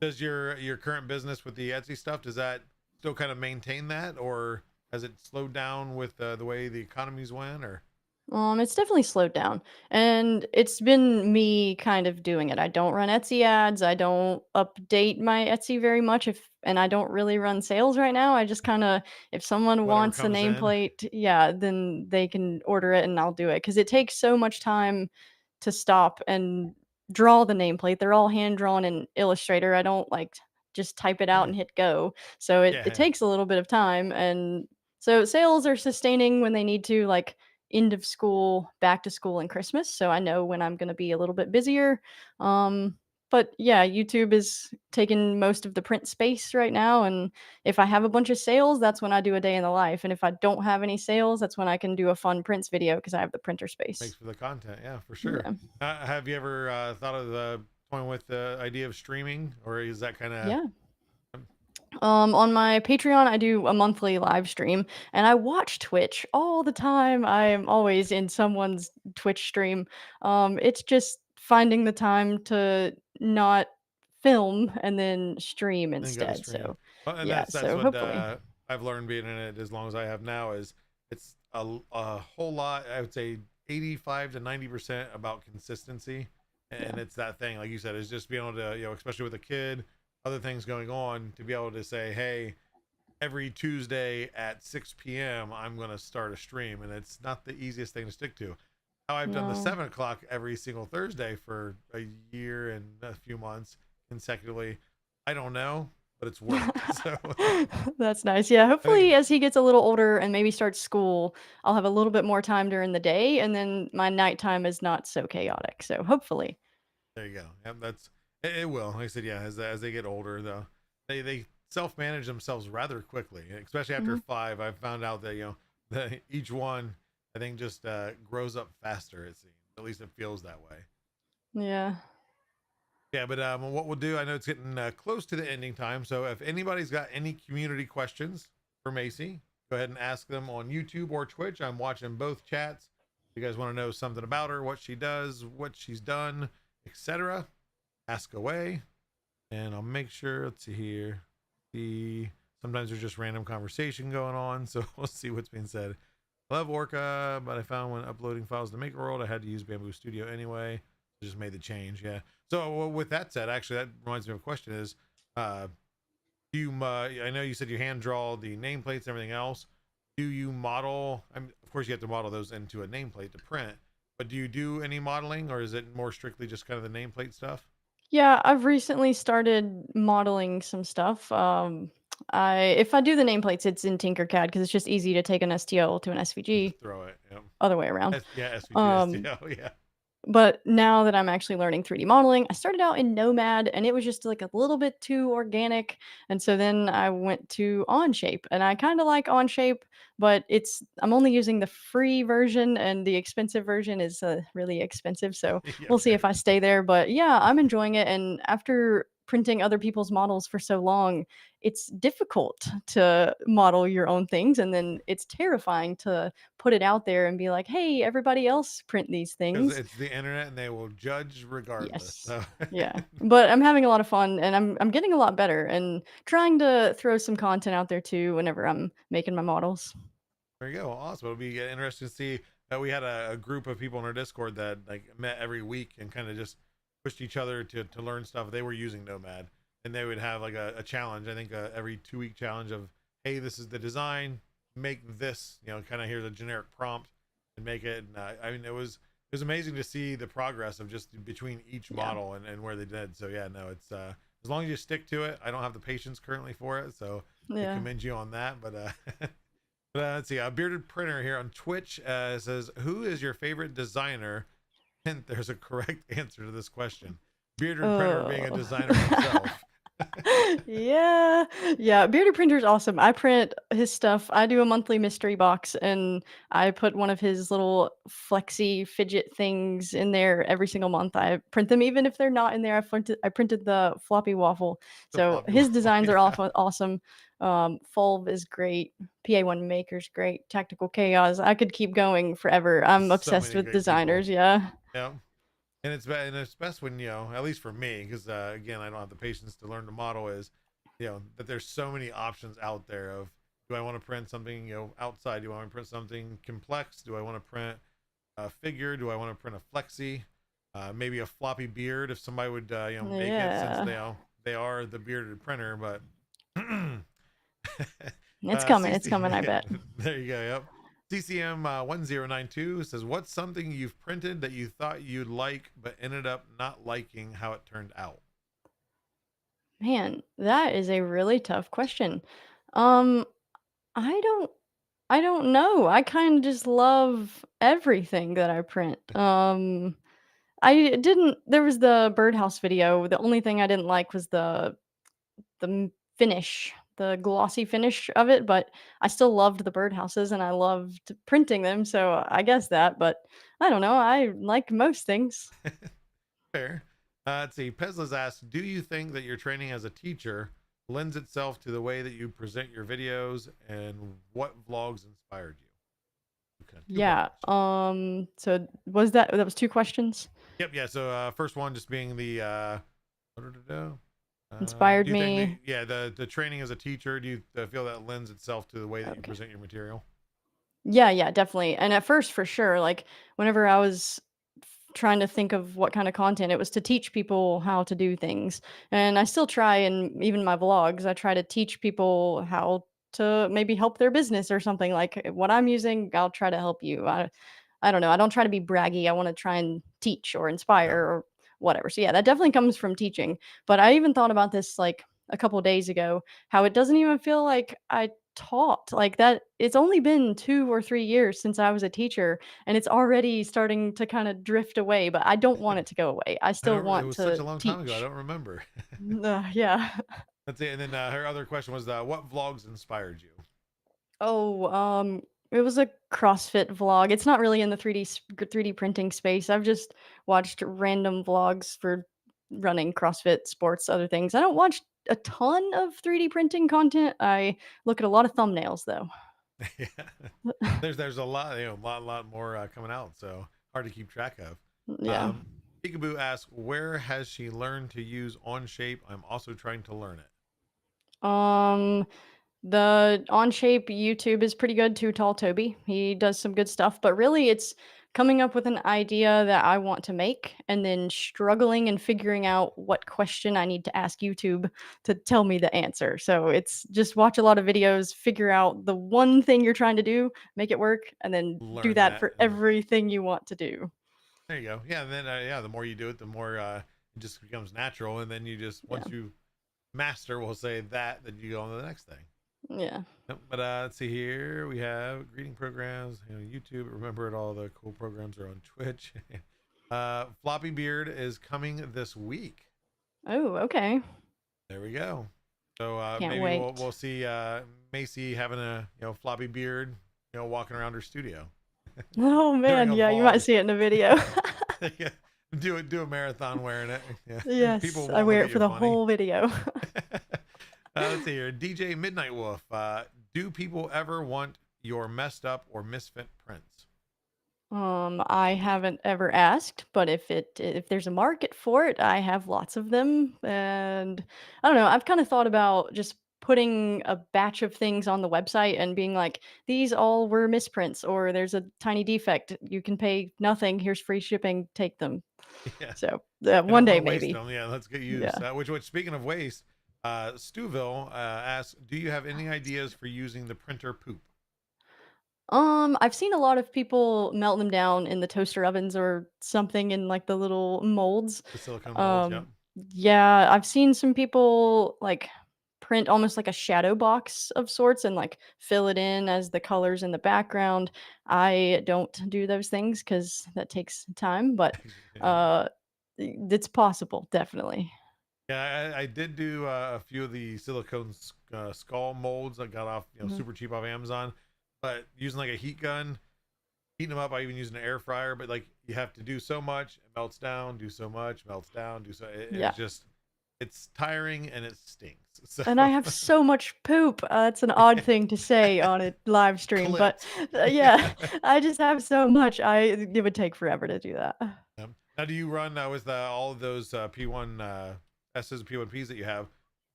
does your current business with the Etsy stuff, does that still kind of maintain that, or has it slowed down with the way the economies went? Or It's definitely slowed down, and it's been me kind of doing it. I don't run Etsy ads. I don't update my Etsy very much, if and I don't really run sales right now. I just kind of, if someone whatever wants a comes in? nameplate, yeah, then they can order it and I'll do it because it takes so much time to stop and draw the nameplate. They're all hand drawn in Illustrator. I don't like just type it out Sure. and hit go. So it Yeah. takes a little bit of time, and so sales are sustaining when they need to, like end of school, back to school, and Christmas. So I know when I'm going to be a little bit busier. Um, but yeah, YouTube is taking most of the print space right now. And if I have a bunch of sales, that's when I do a day in the life. And if I don't have any sales, that's when I can do a fun prints video because I have the printer Makes space. for the content, yeah, for sure. Yeah. Have you ever thought of toying with the idea of streaming, or is that kind of? Yeah. On my Patreon, I do a monthly live stream, and I watch Twitch all the time. I'm always in someone's Twitch stream. It's just finding the time to not film and then stream And go to instead. stream? So, Well, and yeah. that's So what hopefully, I've learned being in it as long as I have now is it's a whole lot. I would say 85 to 90% about consistency, and yeah, it's that thing like you said is just being able to, especially with a kid, other things going on, to be able to say, hey, every Tuesday at 6 p.m. I'm going to start a stream, and it's not the easiest thing to stick to. How I've done the no, 7 o'clock every single Thursday for a year and a few months consecutively, I don't know, but it's worked. So that's nice. Yeah, I think hopefully, as he gets a little older and maybe starts school, I'll have a little bit more time during the day, and then my nighttime is not so chaotic. So hopefully, there you go. Yep, it will. Like I said, yeah, as they get older, though, they self manage themselves rather quickly, especially after hmm, five. I've found out that that each one I think just grows up faster. It seems, at least it feels that way. yeah. Yeah, but what we'll do, I know it's getting close to the ending time. So if anybody's got any community questions for Macy, go ahead and ask them on YouTube or Twitch. I'm watching both chats. If you guys want to know something about her, what she does, what she's done, etc., ask away. And I'll make sure, let's see here. Sometimes there's just random conversation going on. So we'll see what's being said. Love Orca, but I found when uploading files to MakerWorld, I had to use Bamboo Studio anyway. Just made the change. Yeah. So with that said, actually, that reminds me of a question: is do you? I know you said you hand draw the nameplates and everything else. Do you model? I mean, of course, you have to model those into a nameplate to print. But do you do any modeling, or is it more strictly just kind of the nameplate stuff? Yeah, I've recently started modeling some stuff. I if I do the nameplates, it's in Tinkercad because it's just easy to take an STL to an You SVG, just throw it. Yep. other way around. Yeah, SVG, Um, STL. Yeah. but now that I'm actually learning 3D modeling, I started out in Nomad and it was just like a little bit too organic. And so then I went to Onshape and I kind of like Onshape, but I'm only using the free version and the expensive version is really expensive. So Yeah. we'll see Fair. if I stay there. But yeah, I'm enjoying it. And after printing other people's models for so long, it's difficult to model your own things. And then it's terrifying to put it out there and be like, hey, everybody else print these Because things. it's the internet and they will judge regardless. Yes. So Yeah. But I'm having a lot of fun and I'm getting a lot better and trying to throw some content out there too whenever I'm making my models. there you go. Awesome. It'll be interesting to see that we had a group of people in our Discord that like met every week and kind of just pushed each other to learn stuff. They were using Nomad, and they would have like a challenge. I think every 2 week challenge of, hey, this is the design, make this, kind of here's a generic prompt and make it. And I mean, it was amazing to see the progress of just between each Yeah. model and where they did. So yeah, no, it's as long as you stick to it. I don't have the patience currently for it, so I Yeah. commend you on that. But let's see, a bearded printer here on Twitch says, who is your favorite designer? And there's a correct answer to this question. Bearded printer being a Oh. designer himself. Yeah. Yeah, Bearded Printer's awesome. I print his stuff. I do a monthly mystery box, and I put one of his little flexi fidget things in there every single month. I print them even if they're not in there. I printed the floppy waffle. The So floppy his waffle, designs are yeah. awesome. Fulv is great. PA1 Maker's great. Tactical Chaos. I could keep going forever. I'm So obsessed many with great people. designers. Yeah. Yeah. And it's best when, at least for me, because again, I don't have the patience to learn to model, is, that there's so many options out there of, do I want to print something, outside? Do I want to print something complex? Do I want to print a figure? Do I want to print a flexi? Maybe a floppy beard if somebody would, make it, since Yeah. they are the bearded printer. But It's coming. It's CC, coming, I bet. there you go. Yep. CCM 1092 says, what's something you've printed that you thought you'd like but ended up not liking how it turned out? Man, that is a really tough question. Um, I don't I don't know. I kind of just love everything that I print. I didn't there was the birdhouse video. The only thing I didn't like was the finish, the glossy finish of it, but I still loved the birdhouses and I loved printing them, so I guess that, but I don't know. I like most things. Fair. Let's see. Pezla's asked, do you think that your training as a teacher lends itself to the way that you present your videos, and what vlogs inspired you? Okay, two-part Yeah. question. So that was two questions? Yep. Yeah. So first one just being the Inspired do you think me. the training as a teacher, do you feel that lends itself to the way that you Okay. present your material? Yeah, yeah, definitely. And at first, for sure, like whenever I was trying to think of what kind of content, it was to teach people how to do things. And I still try, and even my vlogs, I try to teach people how to maybe help their business or something. Like what I'm using, I'll try to help you. I don't know. I don't try to be braggy. I want to try and teach or inspire Yep. or whatever. So yeah, that definitely comes from teaching. But I even thought about this like a couple days ago, how it doesn't even feel like I taught like that. It's only been 2 or 3 years since I was a teacher, and it's already starting to kind of drift away. But I don't want it to go away. I I still don't. It want was such to a long time ago. I teach. don't remember. Yeah. That's it. And then her other question was, what vlogs inspired you? Oh, it was a CrossFit vlog. It's not really in the 3D printing space. I've just watched random vlogs for running, CrossFit, sports, other things. I don't watch a ton of 3D printing content. I look at a lot of thumbnails though. Yeah. There's a lot, lot more coming out, so hard to keep track of. Yeah. Peekaboo asks, where has she learned to use OnShape? I'm also trying to learn it. Um, The Onshape YouTube is pretty good too, Tall Toby. He does some good stuff, but really it's coming up with an idea that I want to make and then struggling and figuring out what question I need to ask YouTube to tell me the answer. So it's just watch a lot of videos, figure out the one thing you're trying to do, make it work, and then do Learn that that, for and everything you want to do. there you go. Yeah, and then the more you do it, the more it just becomes natural, and then you just, Yeah. once you master, we'll say that, then you go on to the next thing. Yeah. Yep. But let's see here. We have greeting programs, YouTube. Remember it, all the cool programs are on Twitch. Floppy Beard is coming this week. Oh, okay. There we go. So Can't maybe wait. we'll see Macy having a floppy beard, walking around her studio Oh during man, a yeah, you might vlog. see it in a video. Yeah. Do a marathon wearing it. Yeah. People Yes, I won't look wear at it for you the funny. whole video. Let's see here. DJ Midnight Wolf. Do people ever want your messed up or misfit prints? I haven't ever asked, but if there's a market for it, I have lots of them. And I don't know, I've kind of thought about just putting a batch of things on the website and being like, these all were misprints, or there's a tiny defect. You can pay nothing. Here's free shipping. Take them. Yeah. So I don't one want day to waste maybe. them. Yeah, let's get used. Yeah. Which speaking of waste, Stuville asks, do you have any ideas for using the printer poop? I've seen a lot of people melt them down in the toaster ovens or something in like the little molds. The silicone molds, yep. Um, yeah, I've seen some people like print almost like a shadow box of sorts and like fill it in as the colors in the background. I don't do those things because that takes time, but Yeah. uh, it's possible, definitely. Yeah, I did do a few of the silicone skull molds I got off, Mhm. super cheap off Amazon. But using like a heat gun, heating them up, I even use an air fryer. But like you have to do so much, it melts down, do so much, melts down, do so. Yeah. It's just, it's tiring and it stinks. So And I have so much poop. It's an odd thing to say on a live stream, but clipped. yeah, I just have so much. It would take forever to do that. Now, do you run with all of those P1 S's and P1Ps that you have?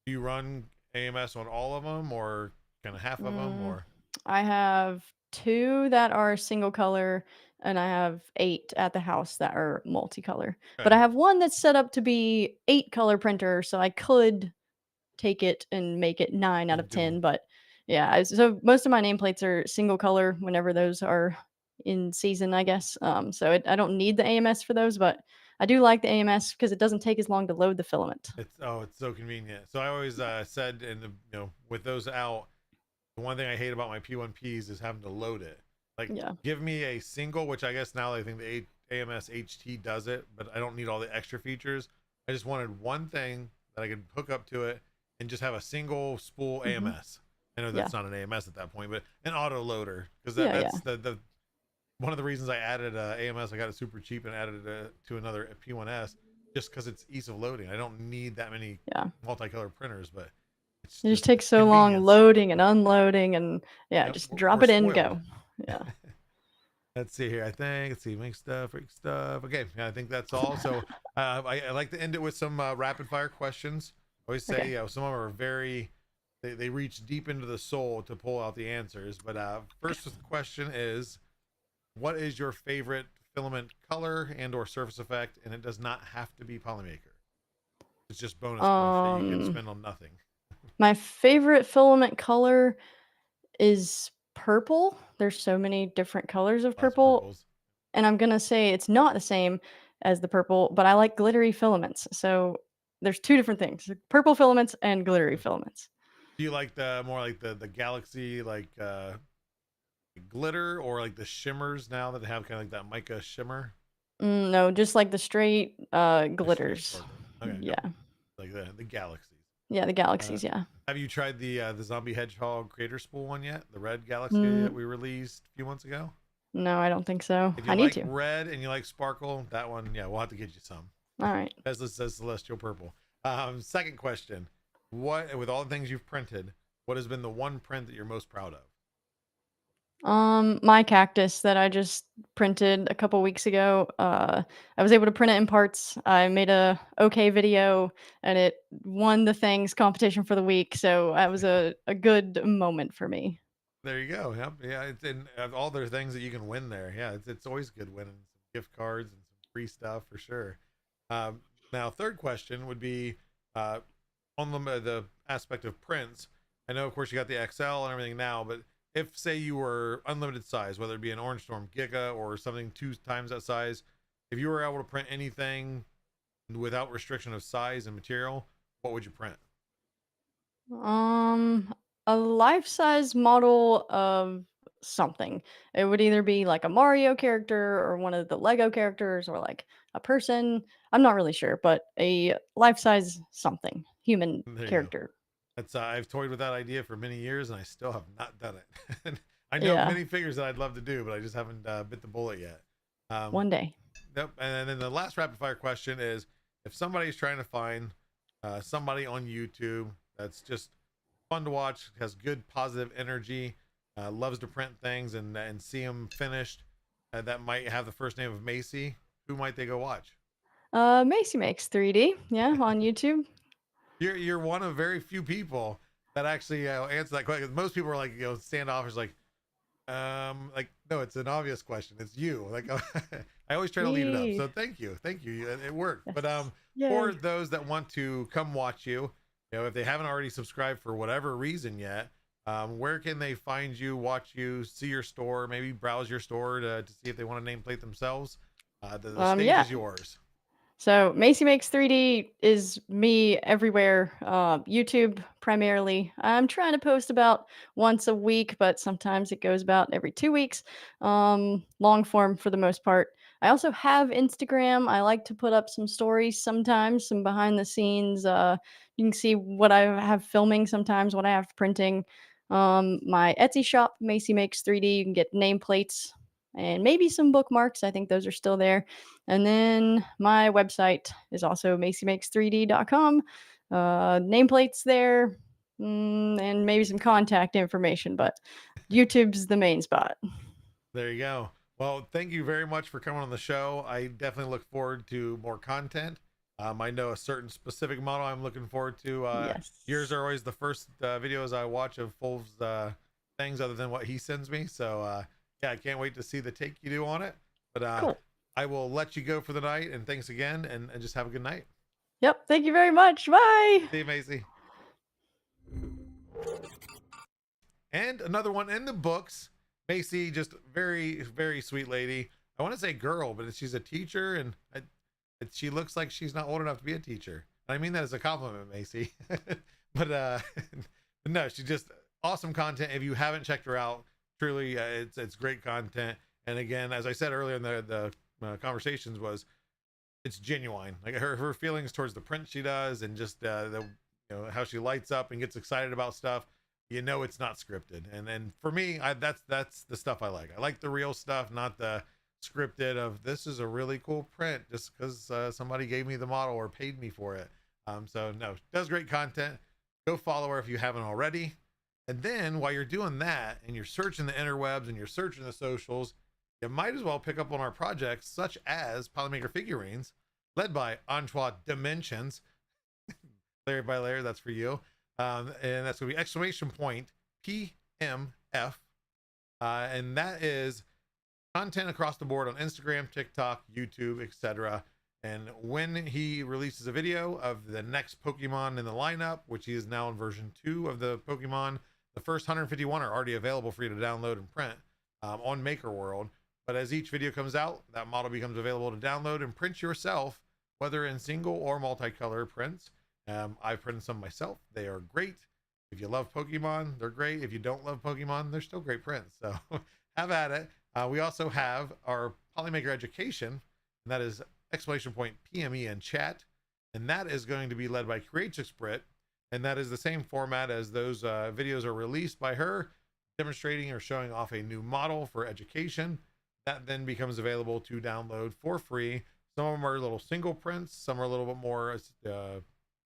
Do you run AMS on all of them, or kind of half of them, Mm, or? I have 2 that are single color, and I have 8 at the house that are multicolor. But I Okay. have one that's set up to be 8 color printer, so I could take it and make it 9 out And of do 10, but yeah, so most of my nameplates are single color whenever those are in season, I guess. I don't need the AMS for those, but I do like the AMS because it doesn't take as long to load the filament. it's so convenient. So I always said, and with those out, the one thing I hate about my P1Ps is having to load it. Like, Yeah. give me a single, which I guess now I think the AMS HT does it, but I don't need all the extra features. I just wanted one thing that I could hook up to it and just have a single spool Mhm. AMS. I know Yeah. that's not an AMS at that point, but an auto loader, because Yeah, that's yeah. the one of the reasons I added AMS. I got it super cheap and added it to another P1S just because it's ease of loading. I don't need that many Yeah. multicolor printers, but it's It just just takes so long convenience. loading and unloading and yeah, Yep, just we're drop it in, spoiled. go. Yeah. Let's see here. Let's see, make stuff, break stuff. Okay, I think that's all. So I like to end it with some rapid fire questions. I always say, Okay. some of them are very, they reach deep into the soul to pull out the answers. But first question is, what is your favorite filament color and or surface effect? And it does not have to be Polymaker. It's just bonus points that you can Um, spend on nothing. my favorite filament color is purple. There's so many different colors of Lots of purple, purples. and I'm gonna say it's not the same as the purple, but I like glittery filaments. So there's 2 different things: purple filaments and glittery filaments. Do you like the more like the galaxy glitter, or like the shimmers now that have kind of like that mica shimmer? No, just like the straight The straight glitters. sparkle. Okay, Yeah. yep. Like the galaxies. Yeah, the Uh, galaxies, yeah. have you tried the zombie hedgehog creator spool one yet? The red galaxy Mm, that we released a few months ago. no, I don't think so. If you I need like to. red and you like sparkle, that one, yeah, we'll have to get you some. All right. As this says celestial purple. Second question: what, with all the things you've printed, what has been the one print that you're most proud of? My cactus that I just printed a couple weeks ago. I was able to print it in parts. I made a okay video, and it won the things competition for the week. So that was a good moment for me. There you go. Yep. Yeah. It's in all their things that you can win there. Yeah. It's always good winning some gift cards and some free stuff for sure. Um, Now, third question would be uh, on the aspect of prints. I know, of course, you got the XL and everything now, but if, say, you were unlimited size, whether it be an Orange Storm Giga or something 2 times that size, if you were able to print anything without restriction of size and material, what would you print? Um, a life-size model of something. It would either be like a Mario character or one of the Lego characters or like a person. I'm not really sure, but a life-size something, human There you go. character. That's I've toyed with that idea for many years, and I still have not done it. And I know Yeah, many figures that I'd love to do, but I just haven't bit the bullet yet. Um, one day. Yep. And then the last rapid fire question is: if somebody's trying to find somebody on YouTube that's just fun to watch, has good positive energy, loves to print things and see them finished, that might have the first name of Macy, who might they go watch? Macy makes 3D. Yeah, on YouTube. You're one of very few people that actually answer that question. Most people are like, standoffish, like no, it's an obvious question. It's you. Like I always try to lead it up. Yay. So thank you, it worked. But Yes. for Yay. those that want to come watch you, if they haven't already subscribed for whatever reason yet, where can they find you, watch you, see your store, maybe browse your store to see if they want to nameplate themselves? The stage Yeah. is yours. So Macy Makes 3D is me everywhere. YouTube primarily. I'm trying to post about once a week, but sometimes it goes about every 2 weeks. Long form for the most part. I also have Instagram. I like to put up some stories sometimes, some behind the scenes. You can see what I have filming sometimes, what I have printing. My Etsy shop, Macy Makes 3D. You can get nameplates and maybe some bookmarks. I think those are still there. And then my website is also macymakes3d.com. Nameplates there, and maybe some contact information, but YouTube's the main spot. There you go. Well, thank you very much for coming on the show. I definitely look forward to more content. I know a certain specific model I'm looking forward to. Yes. Yours are always the first videos I watch of Fulv's things other than what he sends me. So yeah, I can't wait to see the take you do on it. But Cool. I will let you go for the night, and thanks again, and just have a good night. Yep. Thank you very much. Bye. See you, Macy. And another one in the books. Macy, just very, very sweet lady. I want to say girl, but she's a teacher, and she looks like she's not old enough to be a teacher. I mean that as a compliment, Macy. But no, she's just awesome content. If you haven't checked her out, truly, it's great content. And again, as I said earlier in the conversations, it's genuine. Like her feelings towards the print she does, and just the how she lights up and gets excited about stuff. It's not scripted. And for me, that's the stuff I like. I like the real stuff, not the scripted of this is a really cool print just because somebody gave me the model or paid me for it. So no, does great content. Go follow her if you haven't already. And then while you're doing that and you're searching the interwebs and you're searching the socials, you might as well pick up on our projects such as Polymaker figurines, led by Antoine Dimensions. Layer by layer, that's for you. And that's going to be exclamation point PMF. And that is content across the board on Instagram, TikTok, YouTube, etc. And when he releases a video of the next Pokemon in the lineup, which he is now in version 2 of the Pokemon, the first 151 are already available for you to download and print on Maker World. But as each video comes out, that model becomes available to download and print yourself, whether in single or multicolor prints. I've printed some myself. They are great. If you love Pokemon, they're great. If you don't love Pokemon, they're still great prints. So have at it. We also have our Polymaker education, and that is exclamation point PME in chat. And that is going to be led by CreateXprit. And that is the same format as those videos are released by her, demonstrating or showing off a new model for education. That then becomes available to download for free. Some of them are little single prints. Some are a little bit more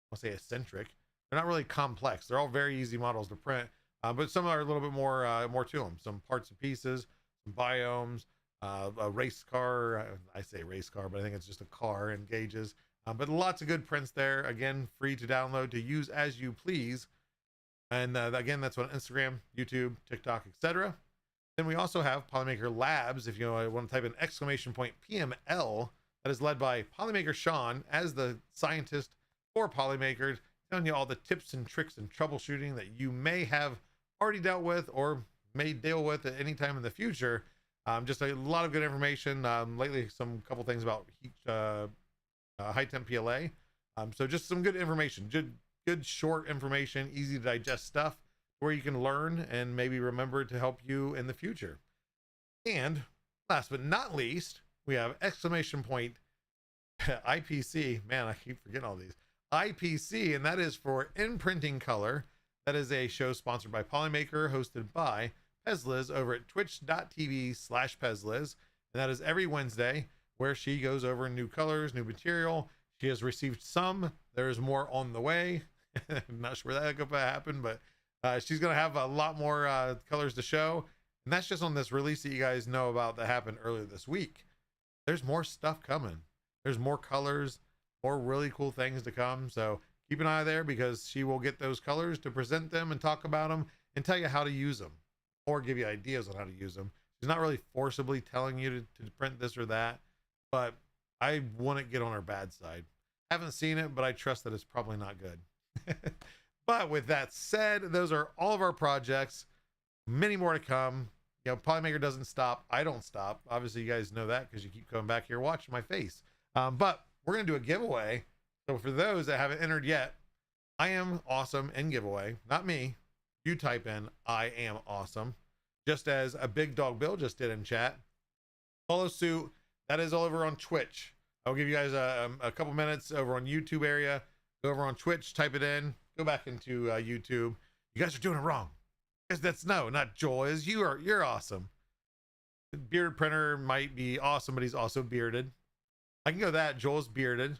I'll say eccentric. They're not really complex. They're all very easy models to print, but some are a little bit more to them. Some parts and pieces, some biomes, a race car. I say race car, but I think it's just a car and gauges. But lots of good prints there. Again, free to download to use as you please. And again, that's on Instagram, YouTube, TikTok, etc. Then we also have Polymaker Labs. If you want to type in exclamation point PML, that is led by Polymaker Sean as the scientist for Polymakers, telling you all the tips and tricks and troubleshooting that you may have already dealt with or may deal with at any time in the future. Just a lot of good information. Lately, couple things about high temp PLA. So just some good information, good short information, easy to digest stuff where you can learn and maybe remember to help you in the future. And last but not least, we have exclamation point IPC. Man, I keep forgetting all these. IPC, and that is for In Printing Color. That is a show sponsored by Polymaker, hosted by Pezliz over at twitch.tv/Pezliz. And that is every Wednesday, where she goes over new colors, new material. She has received some. There's more on the way. I'm not sure that's going to happen, but she's going to have a lot more colors to show. And that's just on this release that you guys know about that happened earlier this week. There's more stuff coming. There's more colors, more really cool things to come. So keep an eye there, because she will get those colors to present them and talk about them and tell you how to use them or give you ideas on how to use them. She's not really forcibly telling you to print this or that, but I wouldn't get on her bad side. Haven't seen it, but I trust that it's probably not good. But with that said, those are all of our projects. Many more to come. You know, Polymaker doesn't stop. I don't stop. Obviously, you guys know that because you keep coming back here watching my face. But we're going to do a giveaway. So for those that haven't entered yet, I am awesome in giveaway. Not me. You type in I am awesome. Just as a Big Dog Bill just did in chat. Follow suit. That is all over on Twitch. I'll give you guys a couple minutes over on YouTube area. Go over on Twitch, type it in, go back into YouTube. You guys are doing it wrong. Because that's not Joel is. You're awesome. The beard printer might be awesome, but he's also bearded. I can go that. Joel's bearded.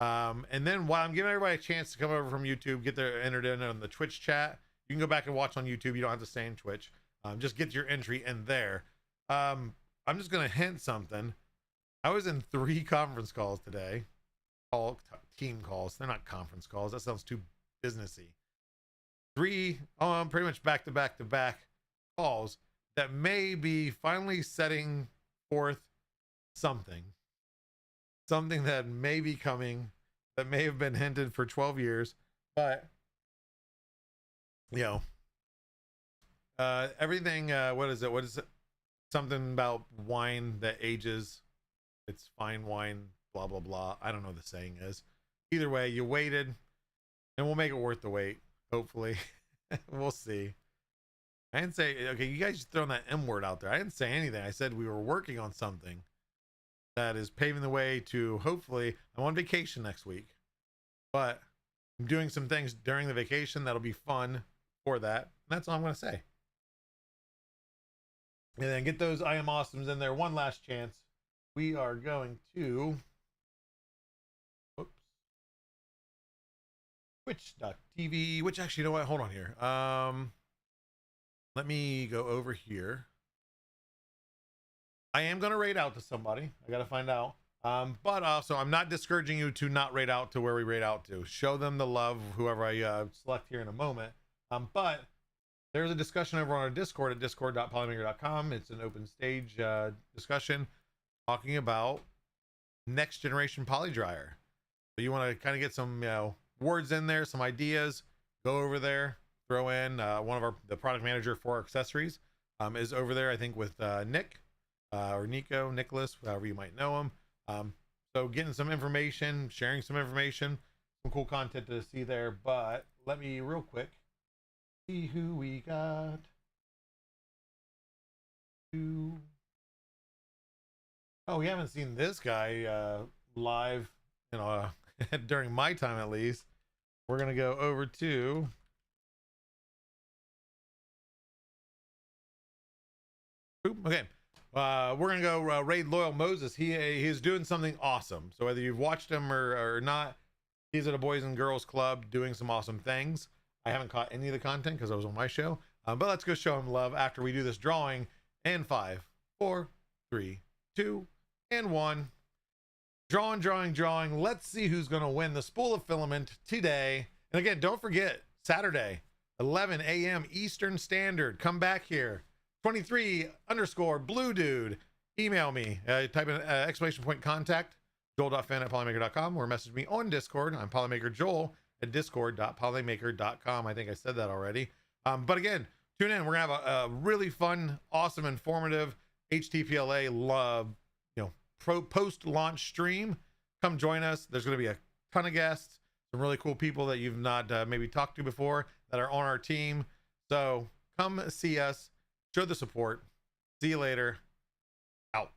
And then while I'm giving everybody a chance to come over from YouTube, get their entered in on the Twitch chat, you can go back and watch on YouTube. You don't have to stay in Twitch. Just get your entry in there. I'm just gonna hint something. I was in 3 conference calls today. Team calls. They're not conference calls. That sounds too businessy. 3 pretty much back to back calls that may be finally setting forth something that may be coming, that may have been hinted for 12 years, but you know, everything, what is it? Something about wine that ages. It's fine wine, blah, blah, blah. I don't know what the saying is. Either way, you waited, and we'll make it worth the wait, hopefully. We'll see. I didn't say, okay, you guys just throwing that M word out there. I didn't say anything. I said we were working on something that is paving the way to, hopefully, I'm on vacation next week, but I'm doing some things during the vacation that'll be fun for that. That's all I'm going to say. And then get those I am awesomes in there. One last chance. We are going to twitch.tv, which actually, you know what? Hold on here. Let me go over here. I am going to raid out to somebody. I got to find out. But also, I'm not discouraging you to not raid out to where we raid out to. Show them the love, whoever I select here in a moment. But there's a discussion over on our Discord at discord.polymaker.com. It's an open stage discussion talking about next generation poly dryer. So you want to kind of get some, you know, words in there, some ideas. Go over there, throw in one of the product manager for our accessories is over there, I think, with Nick or Nico, Nicholas, however you might know him. So getting some information, sharing some information, some cool content to see there. But let me real quick see who we got. Oh, we haven't seen this guy live, you know, during my time at least. We're gonna go over to okay. We're gonna go raid Loyal Moses. He is doing something awesome. So whether you've watched him or not, he's at a Boys and Girls Club doing some awesome things. I haven't caught any of the content because I was on my show. But let's go show him love after we do this drawing. And 5, 4, 3, 2, and 1. Drawing. Let's see who's going to win the spool of filament today. And again, don't forget, Saturday, 11 a.m. Eastern Standard. Come back here. 23_blue dude. Email me. Type in ! contact, joel.fan@polymaker.com, or message me on Discord. I'm Polymaker Joel at discord.polymaker.com. I think I said that already. But again, tune in. We're going to have a really fun, awesome, informative HTPLA post-launch stream. Come join us. There's going to be a ton of guests, some really cool people that you've not maybe talked to before that are on our team. So come see us, show the support. See you later. Out.